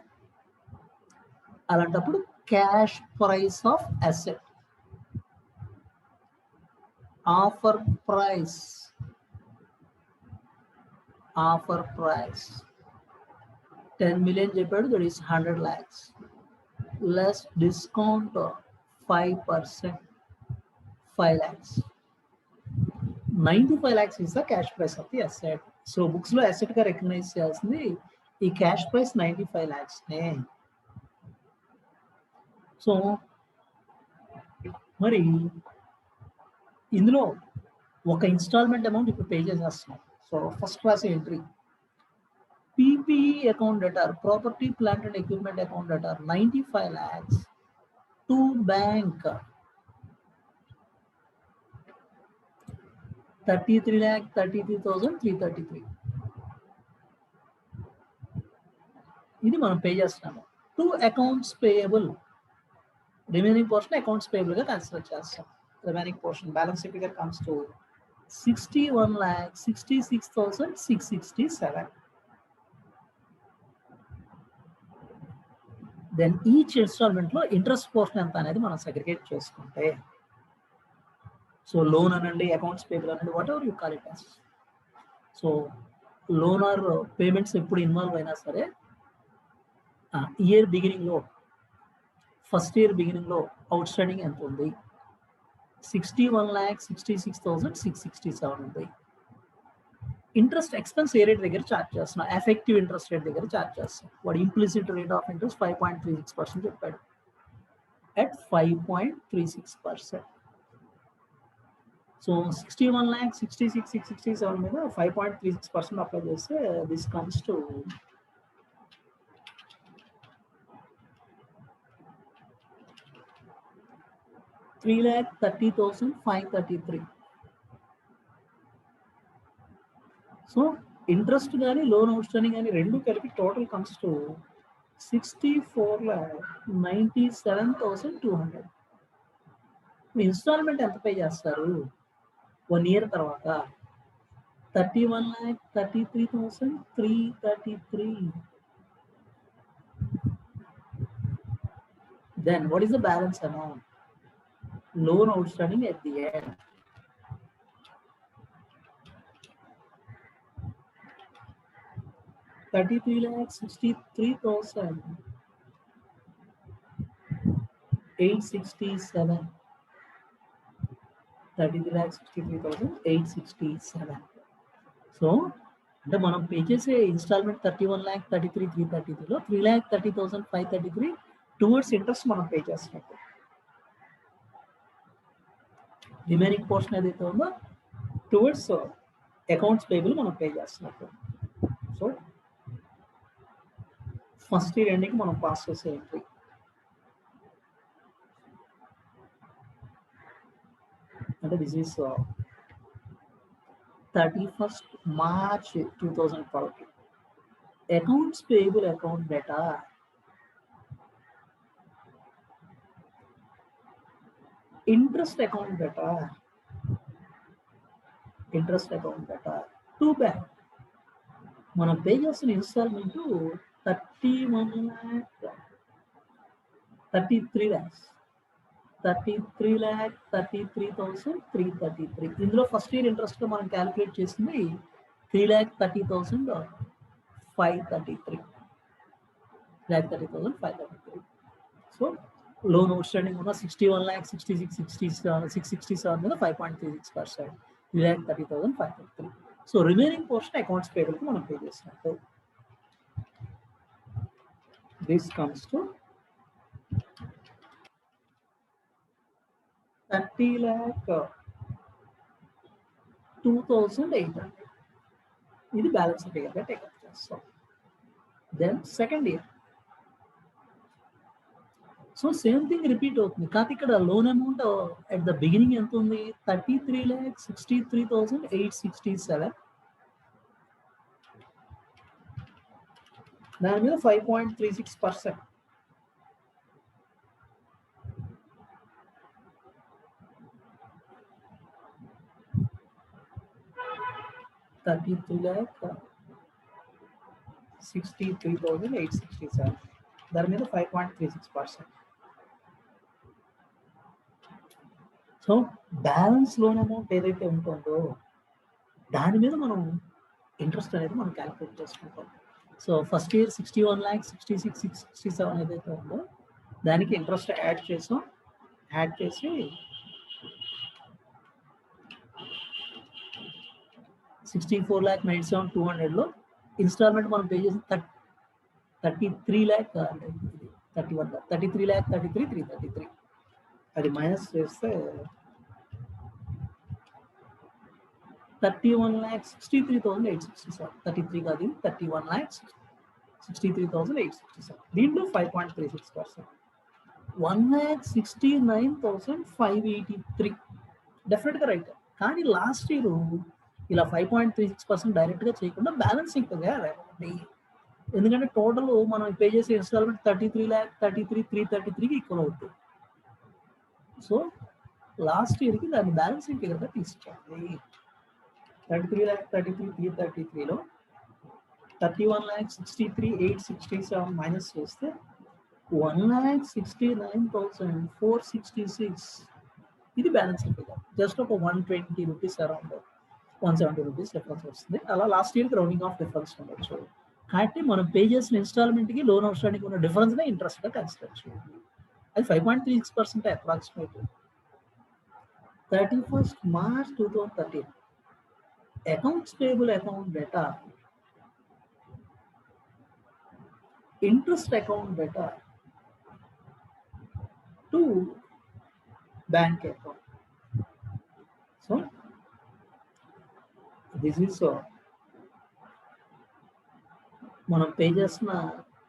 అలాంటప్పుడు cash price of asset, offer price offer price 10 million చెప్పాడు, that is 100 lakhs less discount 5%, 5 lakhs. 95 lakhs is the cash price of the asset. So books లో asset గా recognise చేయాల్సింది ఈ క్యాష్ ప్రైస్ 95 lakhs నే. So మరి ఇందులో ఒక instalment amount ఇప్పుడు పే చేసేస్తున్నాం. So first class entry PPE account debtor, property, plant and equipment account debtor, 95 lakhs to bank, 33,33,333. ఇది మనం పే చేస్తున్నాము. To accounts payable, remaining portion accounts payable గా కన్సిడర్ చేస్తాం. Remaining portion balance figure comes to 61,66,667. Then each instalment లో interest portion ఎంత అనేది మనం segregate చేసుకుంటే, సో లోన్ అనండి, అకౌంట్స్ పేబుల్ అనండి, whatever you call it as. So loan or payments ఎప్పుడు ఇన్వాల్వ్ అయినా సరే ఇయర్ బిగినింగ్ లో, ఫస్ట్ ఇయర్ బిగినింగ్ లో అవుట్ స్టాండింగ్ ఎంత ఉంది, 61,66,667 ఉంది. ఇంట్రెస్ట్ ఎక్స్పెన్స్ ఏ రేట్ దగ్గర ఛార్జ్ చేస్తున్నా, ఎఫెక్టివ్ ఇంట్రెస్ట్ రేట్ దగ్గర ఛార్జ్ చేస్తాం. వాడు ఇంప్లిసిట్ రేట్ ఆఫ్ ఇంట్రెస్ట్ 5.36% చెప్పాడు. అట్ 5.36%. సో 61,66,667 మీద 5.36% అప్లై చేస్తే this comes to 3,30,533. So interest కానీ లోన్ అవుట్ స్టాండింగ్ కానీ రెండు కలిపి టోటల్ కమ్స్ టు 64,97,200. ఇన్స్టాల్మెంట్ ఎంత పే చేస్తారు 1 year తర్వాత? 31,33,333. Then what is the balance amount? Loan outstanding at the end. $33,63,867. 33,63,867. So అంటే మనం పే చేసే ఇన్స్టాల్మెంట్ 31,33,333లో 3,30,533 టువర్డ్స్ ఇంట్రెస్ట్ మనం పే చేస్తున్నట్టు. రిమైనింగ్ పోర్షన్ ఏదైతే ఉందో టువర్డ్స్ అకౌంట్స్ పేబుల్ మనం పే చేస్తున్నట్టు. సో ఫస్ట్ ఇయర్ ఎండింగ్ మనం పాస్ చేసే ఎంట్రీ. అంటే this is 31st March 2012. Accounts payable account data interest account data to bank. మనం పే చేస్తున్న ఇన్స్టాల్మెంట్ 33 lakhs. 33,33,333. ఇందులో ఫస్ట్ ఇయర్ ఇంట్రెస్ట్ గా మనం క్యాలిక్యులేట్ చేసింది 3,30,533. 3,30,533. సో లోన్ అవుట్ స్టాండింగ్ ఉన్న 61,66,667 మీద 5.36%, 3,30,533. So remaining portion accounts payable కి మనం పే చేసినట్టు. This comes to 30,02,800. ఇది బ్యాలెన్స్ ఫిగర్ గా టేకప్ చేస్తాం. Then second year. So same thing repeat అవుతుంది. కాకపోతే ఇక్కడ loan amount at the beginning ఎంత ఉంది? 33,63,867. దాని మీద 5.36%. $33,63,867. దాని మీద 5.36%. సో బ్యాలెన్స్ లోన్ అమౌంట్ ఏదైతే ఉంటుందో దాని మీద మనం ఇంట్రెస్ట్ అనేది మనం క్యాలిక్యులేట్ చేసుకుంటాం. సో ఫస్ట్ ఇయర్ 61 lakhs 66 67 ఏదైతే ఉందో దానికి ఇంట్రెస్ట్ యాడ్ చేసి 64,97,200లో ఇన్స్టాల్మెంట్ మనం పే చేసి 33 lakh 33,33,333 అది మైనస్ చేస్తే 31,63,867 33 కాదు 31,63,867 దీంట్లో 5.36%. 1,69,583 డెఫినెట్గా రైట్. కానీ లాస్ట్ ఇయర్ ఇలా 5.36% డైరెక్ట్గా చేయకుండా బ్యాలెన్సింగ్ చేయాలి. ఎందుకంటే టోటల్ మనం పే చేసే ఇన్స్టాల్మెంట్ 33,33,333కి ఈక్వల్ అవుతుంది. సో లాస్ట్ ఇయర్కి దాన్ని బ్యాలెన్సింగ్ ఫిగర్గా తీసుకోవాలి. 33,33,333లో 31,63,867 మైనస్ చేస్తే 1,69,466 ఇది బ్యాలెన్సింగ్ ఫిగర్. జస్ట్ ఒక 120 రూపీస్ అరౌండ్ 170 రూపీస్ డిఫరెన్స్ వస్తుంది. అలా లాస్ట్ ఇయర్కి రౌండింగ్ ఆఫ్ డిఫరెన్స్ ఉండొచ్చు. కాబట్టి మనం పే చేసిన ఇన్స్టాల్మెంట్కి లోన్ అవుట్స్టాండింగ్ ఉన్న డిఫరెన్స్నే ఇంట్రెస్ట్గా కన్సిడర్ చేయాలి. అది 5.36% approximate. 31st March 2013 accounts payable account data, interest account data to bank account. So this is మనం పే చేసిన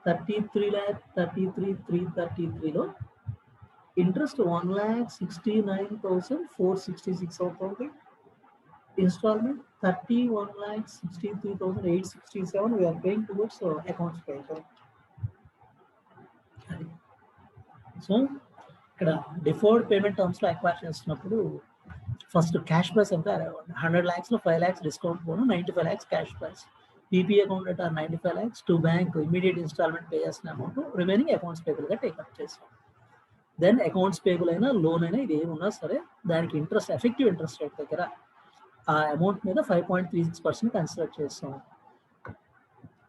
33,33,333లో ఇంట్రెస్ట్ 1,69,466 అవుతుంది. Instalment 31,63,867 we are paying towards accounts payable. So ఇక్కడ డిఫర్డ్ పేమెంట్ టర్మ్స్లో అక్వైర్ చేస్తున్నప్పుడు ఫస్ట్ క్యాష్ ప్రైస్ ఎంత 100 lakhsలో 5 lakhs discount పోను 95 lakhs cash price. PP account data 95 lakhs to bank immediate instalment pay చేసిన అమౌంట్ రిమైనింగ్ అకౌంట్స్ పేబుల్గా take up చేస్తాం. Then accounts payable అయినా లోన్ అయినా ఇది ఏమున్నా సరే దానికి ఇంట్రెస్ట్ ఎఫెక్టివ్ ఇంట్రెస్ట్ రేట్ దగ్గర ఆ అమౌంట్ మీద 5.36% కన్సిడర్ చేస్తాం.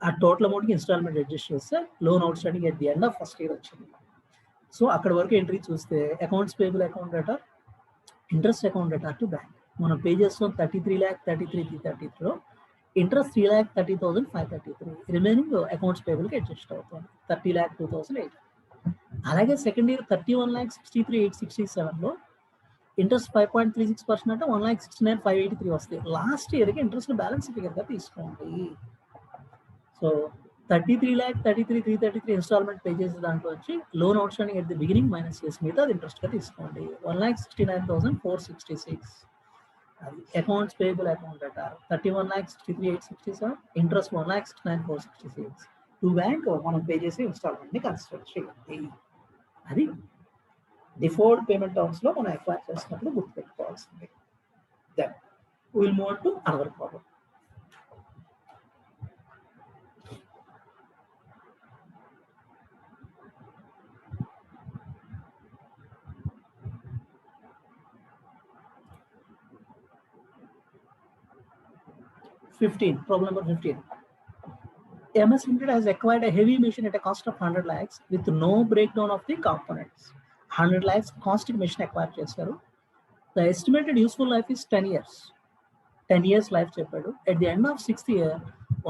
ఆ టోటల్ అమౌంట్కి ఇన్స్టాల్మెంట్ అడ్జస్ట్ చేస్తే loan out standing at the end of first year వచ్చింది. సో అక్కడ వరకు ఎంట్రీ చూస్తే accounts payable account data interest account data to bank మనం పే చేస్తాం 33,33,333లో ఇంట్రెస్ట్ 3,30,533 రిమైనింగ్ అకౌంట్స్ పేబుల్కి అడ్జస్ట్ అవుతుంది 30,02,800. అలాగే సెకండ్ ఇయర్ 31,63,867లో ఇంట్రెస్ట్ 5.36% అంటే 1,69,583 వస్తాయి. లాస్ట్ ఇయర్కి ఇంట్రెస్ట్ బ్యాలెన్స్ ఫిగర్గా తీసుకోండి. సో 33,33,333 ఇన్స్టాల్మెంట్ పే చేసే దాంట్లో వచ్చి loan out standing at the beginning minus చేసి మీద అది ఇంట్రెస్ట్గా తీసుకోండి 1,69,466. అది accounts payable account data 31,63,867 interest 1,69,466 to bank మనం పే చేసే ఇన్స్టాల్మెంట్ని కన్సిడర్ చేయండి. అది డిఫర్డ్ పేమెంట్ టర్మ్స్లో మనం అక్వైర్ చేసినప్పుడు గుర్తుపెట్టుకోవాల్సింది. Then will move to another problem. Problem number 15. MS Limited has acquired a heavy machine at a cost of 100 lakhs with no breakdown of the components. 100 lakhs cost machine acquired చేశారు. The estimated useful life is 10 years. 10 years life చెప్పాడు. At the end of 6th year,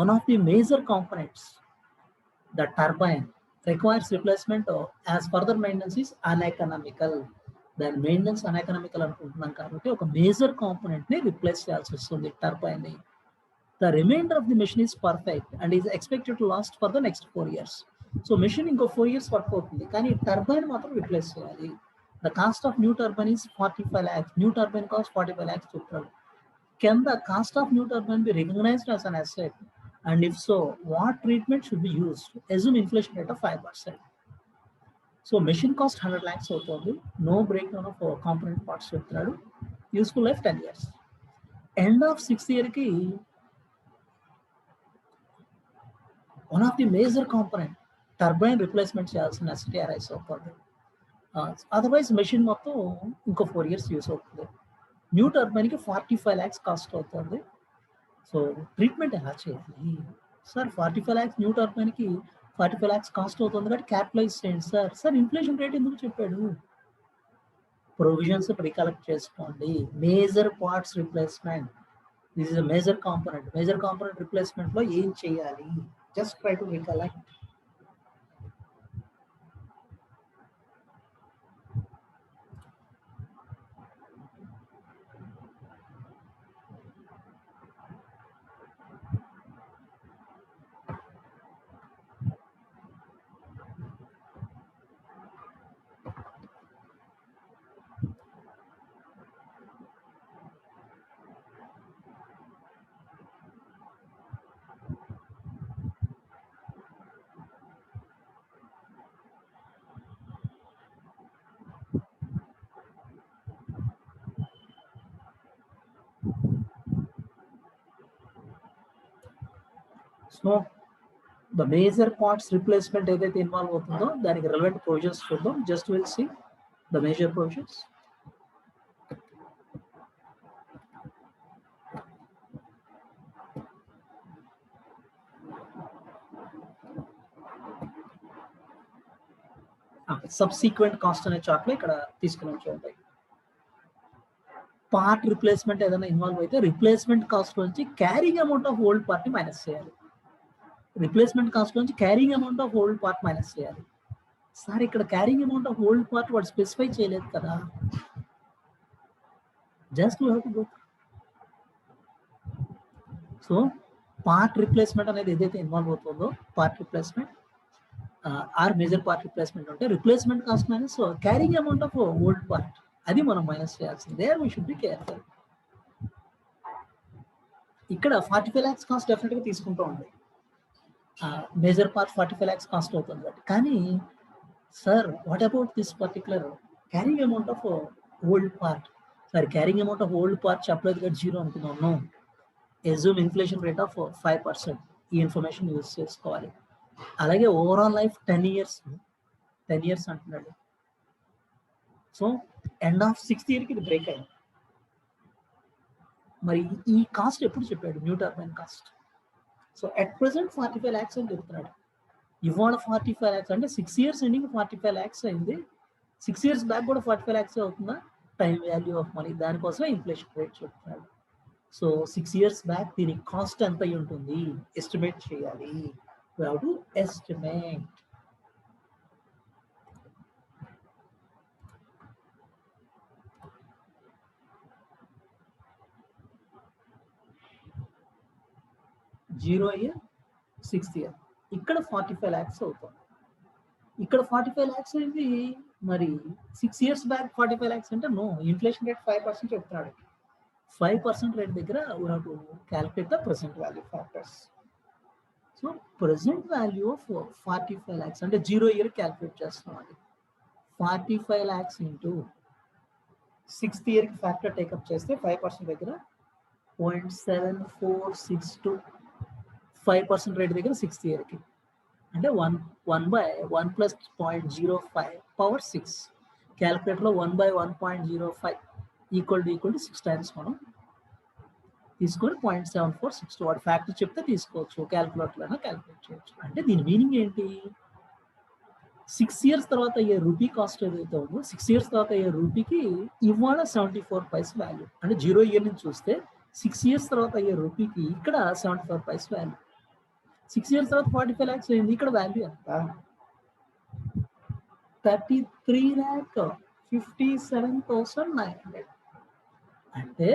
one of the major components, the turbine, requires replacement as further maintenance is uneconomical. దాని maintenance అన్ఎకనామికల్ అనుకుంటున్నాం కాబట్టి ఒక major కాంపోనెంట్ని replace చేయాల్సి వస్తుంది టర్బైన్ని. The remainder of the machine is perfect and is expected to last for the next 4 years. So machine ఇంకో 4 years work అవుతుంది కానీ turbine మాత్రం రిప్లేస్ చేయాలి. The cost of new turbine is 45 lakhs. New turbine cost 45 lakhs చెప్తాడు. Can the cost of new turbine be recognized as an asset? And if so, what treatment should be used? Assume inflation rate of 5%. So machine cost 100 lakhs అవుతుంది. No breakdown of component parts చెప్తాడు. Useful life 10 years. End of 6th yearకి one of the major component turbine replacement చేయాల్సిన necessity arise అవుతుంది. Otherwise machine మొత్తం ఇంకో 4 years use అవుతుంది. New టర్బైన్కి 45 lakhs cost అవుతుంది. సో ట్రీట్మెంట్ ఎలా చేయాలి సార్? 45 lakhs న్యూ టర్బైన్కి 45 lakhs కాస్ట్ అవుతుంది కాబట్టి క్యాపిటలైజ్ చేయండి సార్. సార్ ఇన్ఫ్లేషన్ రేట్ ఎందుకు చెప్పాడు? ప్రొవిజన్స్ రికలెక్ట్ చేసుకోండి. Major parts replacement, this is major component. Major component replacement లో ఏం చేయాలి? Just try to recollect. So the major parts replacement ఏదైతే ఇన్వాల్వ్ అవుతుందో దానికి రెలవెంట్ ప్రొవిజన్స్ చూద్దాం. Just will see the major provisions. Subsequent cost అనే చార్ట్లో ఇక్కడ తీసుకుని ఉంటాయి. పార్ట్ రిప్లేస్మెంట్ ఏదైనా ఇన్వాల్వ్ అయితే రిప్లేస్మెంట్ కాస్ట్ నుంచి carrying amount of old part ని మైనస్ చేయాలి. రిప్లేస్మెంట్ కాస్ట్ నుంచి carrying amount of old part minus చేయాలి. సార్ ఇక్కడ carrying amount of old part వాడు స్పెసిఫై చేయలేదు కదా. Just you have to go. So part replacement అనేది ఏదైతే ఇన్వాల్వ్ అవుతుందో part replacement or major part replacement అంటే replacement cost minus carrying amount of old part, అది మనం మైనస్ చేయాల్సింది. There we should be careful. ఇక్కడ 45 lakhs కాస్ట్ డెఫినెట్గా తీసుకుంటూ ఉంది. మేజర్ పార్ట్ 45 lakhs కాస్ట్ అవుతుంది. కానీ sir what about this particular carrying amount of old part? Sir carrying amount of old part చెప్పలేదు కదా, జీరో అనుకున్నాను. Assume inflation rate of 5%. ఈ ఇన్ఫర్మేషన్ యూజ్ చేసుకోవాలి. అలాగే ఓవరాల్ లైఫ్ 10 years అంటున్నాడు. So end of 6th year కి ఇది break అయింది. మరి ఈ కాస్ట్ ఎప్పుడు చెప్పాడు? New turbine cost. So at present 45 lakhs అని చెప్తున్నాడు. ఇవాళ 45 lakhs అంటే 6 years ఎండింగ్ 45 lakhs అయింది. 6 years బ్యాక్ కూడా 45 lakhs అవుతుందా? టైం వాల్యూ ఆఫ్ మనీ, దానికోసమే ఇన్ఫ్లేషన్ రేట్ చెప్తున్నాడు. సో 6 years బ్యాక్ దీని కాస్ట్ ఎంత అయి ఉంటుంది ఎస్టిమేట్ చేయాలి. We have to estimate. Zero year 6th year ఇక్కడ 45 lakhs అవుతుంది. ఇక్కడ 45 lakhs అయింది. మరి 6 years బ్యాక్ 45 lakhs అంటే నో, ఇన్ఫ్లేషన్ రేట్ 5% చెప్తున్నాడు. 5% రేట్ దగ్గర we have to calculate the present value factors. So present value of 45 lakhs అంటే 0 year క్యాల్కులేట్ చేస్తున్నాం. 45 lakhs ఇంటూ 6th year కి ఫ్యాక్టర్ టేకప్ చేస్తే 5% దగ్గర 0.7462, 5% రేట్ దగ్గర 6th year కి అంటే 1/1 plus 0.05 power 6. క్యాల్కులేటర్లో 1/1.05 equal to 6 times మనం తీసుకొని 0.7462 వాడు ఫ్యాక్టర్ చెప్తే తీసుకోవచ్చు, క్యాల్కులేటర్లో క్యాల్కులేట్ చేయొచ్చు. అంటే దీని మీనింగ్ ఏంటి? 6 years తర్వాత అయ్యే రూపీ కాస్ట్ ఏదైతే ఉందో 6 years తర్వాత అయ్యే రూపీకి ఇవాళ 74 పైస్ వాల్యూ. అంటే 0 year నుంచి చూస్తే 6 years తర్వాత అయ్యే రూపీకి ఇక్కడ 74 పైస్ వాల్యూ. 6 years తర్వాత 45 lakhs అయింది. ఇక్కడ వాల్యూ ఎంత? 33,57,900. అంటే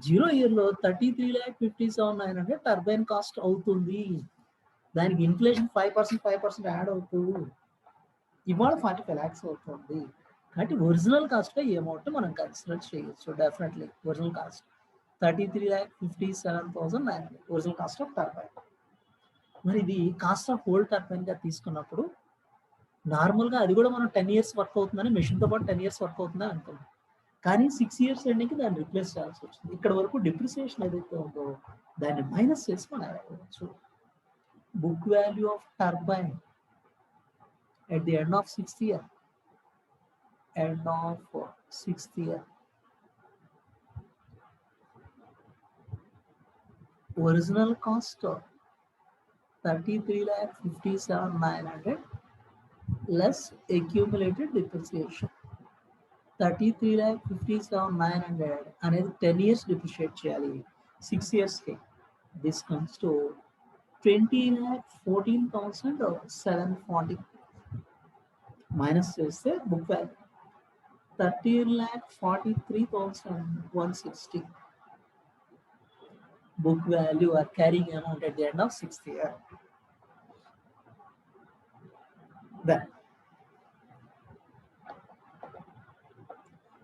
0 year లో 33,57,900 టర్బైన్ కాస్ట్ అవుతుంది. దానికి ఇన్ఫ్లేషన్ 5% యాడ్ అవుతూ ఇవాళ 45 lakhs అవుతుంది. కాబట్టి ఒరిజినల్ కాస్ట్ ఈ అమౌంట్ మనం కన్సిడర్ చేయొచ్చు. Definitely original cost 33,57,900 original cost of turbine. మరి ఇది కాస్ట్ ఆఫ్ ఓల్డ్ టర్బైన్ గా తీసుకున్నప్పుడు నార్మల్గా అది కూడా మనం 10 years వర్క్ అవుతుందని, మెషిన్తో పాటు 10 years వర్క్ అవుతుందని అనుకున్నాం. కానీ 6 years ఎండింగ్కి దాన్ని రిప్లేస్ చేయాల్సి వచ్చింది. ఇక్కడ వరకు డిప్రిసియేషన్ ఏదైతే ఉందో దాన్ని మైనస్ చేసి మనం అడగవచ్చు. Book value of turbine at the end of 6th year. Original cost 33,57,900 less accumulated depreciation. 33,57,900 అనేది 10 years depreciate చేయాలి 6 years కి. This comes to 20,14,740 minus చేస్తే book value 13,43,160 book value or carrying amount at the end of 6th year. Then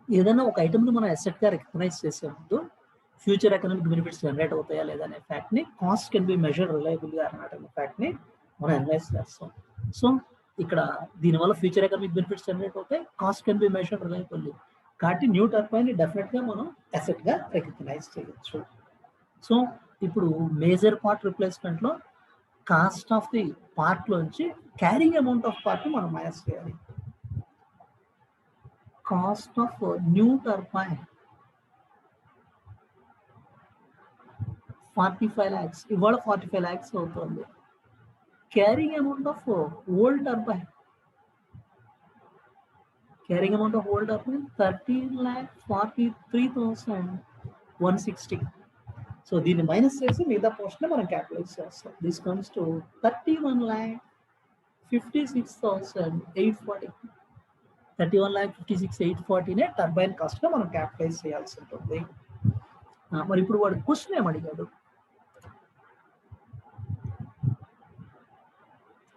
ఏదైనా ఒక ఐటమ్ని మనం అసెట్గా recognise చేసే ముందు ఫ్యూచర్ ఎకనామిక్ బెనిఫిట్స్ జనరేట్ అవుతాయా లేదా అనే ఫ్యాక్ట్ని, కాస్ట్ కెన్ బి మెజర్డ్ రిలయబుల్గా అనే ఫ్యాక్ట్ని మనం అనలైజ్ చేస్తాం. సో ఇక్కడ దీనివల్ల ఫ్యూచర్ ఎకనామిక్ బెనిఫిట్స్ జనరేట్ అవుతాయి, cost can be measured reliably. కాబట్టి న్యూ టర్బైన్ని డెఫినెట్గా మనం అసెట్గా రికగ్నైజ్ చేయొచ్చు. సో ఇప్పుడు మేజర్ పార్ట్ రిప్లేస్మెంట్లో కాస్ట్ ఆఫ్ ది పార్ట్లోంచి క్యారింగ్ అమౌంట్ ఆఫ్ పార్ట్ మనం మైనస్ చేయాలి. Cost of new turbine 45 lakhs, ఇవాళ 45 lakhs అవుతుంది. Carrying amount of old turbine, carrying amount of old turbine 13,43,160. So దీన్ని మైనస్ చేసి మిగతా పోర్షన్ మనం క్యాల్కులేట్ చేస్తాం. This comes to 31,56,840. 31,56,840నే టర్బైన్ కాస్ట్గా మనం క్యాల్కులేట్ చేయాల్సి ఉంటుంది. మరి ఇప్పుడు వాడు క్వశ్చన్ ఏమడిగాడు,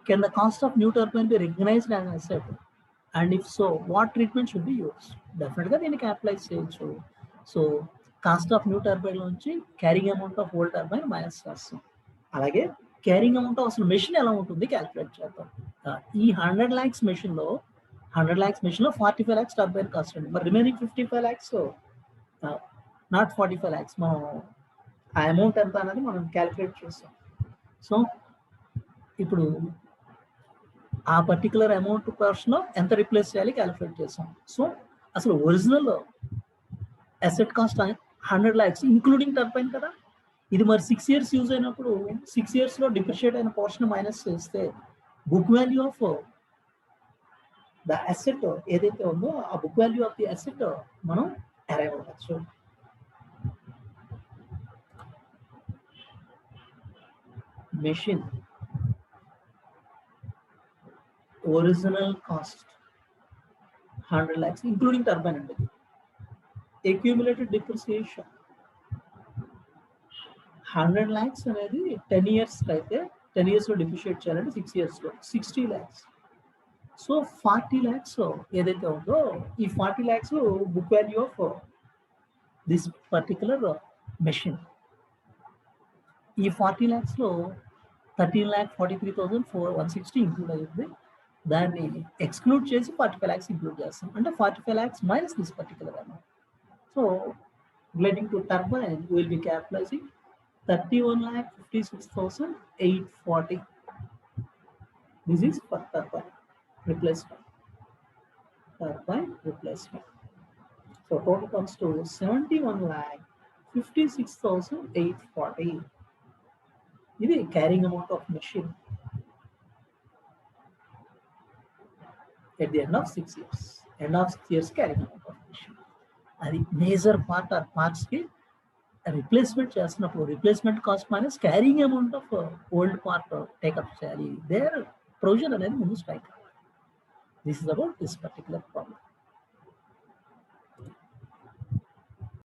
can the cost of new turbine be recognised as an asset and if so what treatment should be use? డెఫినెట్గా దీన్ని క్యాపిటలైజ్ చేయొచ్చు. So cost of new turbine నుంచి carrying amount of old turbine minus చేస్తాం. అలాగే carrying amount of అసలు machine ఎలా ఉంటుంది calculate చేద్దాం. ఈ 100 lakhs మెషిన్లో 45 lakhs టర్బైన్ కాస్ట్ ఉంది. మరి రిమైనింగ్ 55 lakhs నాట్ 45 lakhs మనం ఆ అమౌంట్ ఎంత అనేది మనం క్యాల్కులేట్ చేస్తాం. సో ఇప్పుడు ఆ పర్టికులర్ అమౌంట్ పర్సన్ ఎంత రిప్లేస్ చేయాలి క్యాల్కులేట్ చేస్తాం. సో అసలు original asset cost 100 lakhs including turbine కదా. ఇది మరి 6 years యూజ్ అయినప్పుడు 6 yearsలో డిప్రిషియేట్ అయిన పోర్షన్ మైనస్ చేస్తే book value of the asset ఏదైతే ఉందో ఆ book value of the asset మనం అరైవ్ అవ్వచ్చు. Machine original cost 100 lakhs including turbine అండి. అక్యూములేటెడ్ డిప్రిసియేషన్ 100 lakhs అనేది 10 years అయితే 10 yearsలో డిప్రిషియేట్ చేయాలంటే 6 yearsలో 60 lakhs. సో 40 lakhs ఏదైతే ఉందో ఈ 40 lakhs book value of this particular machine. ఈ 40 lakhsలో 13,43,160 ఇంక్లూడ్ అయ్యింది. దాన్ని ఎక్స్క్లూడ్ చేసి 45 lakhs ఇంక్లూడ్ చేస్తాం. అంటే 45 lakhs minus this particular amount. So relating to turbine will be capitalising 31,56,840. This is for turbine replacement. Turbine replacement. So total comes to 71,56,840. This is carrying amount of machine at the end of 6 years. End of 6 years carrying amount of machine. అది major part or పార్ట్స్కి replacement చేస్తున్నప్పుడు replacement cost minus carrying amount of old part take up చేయాలి. There provision అనేది ముందు strike. This is about this particular problem.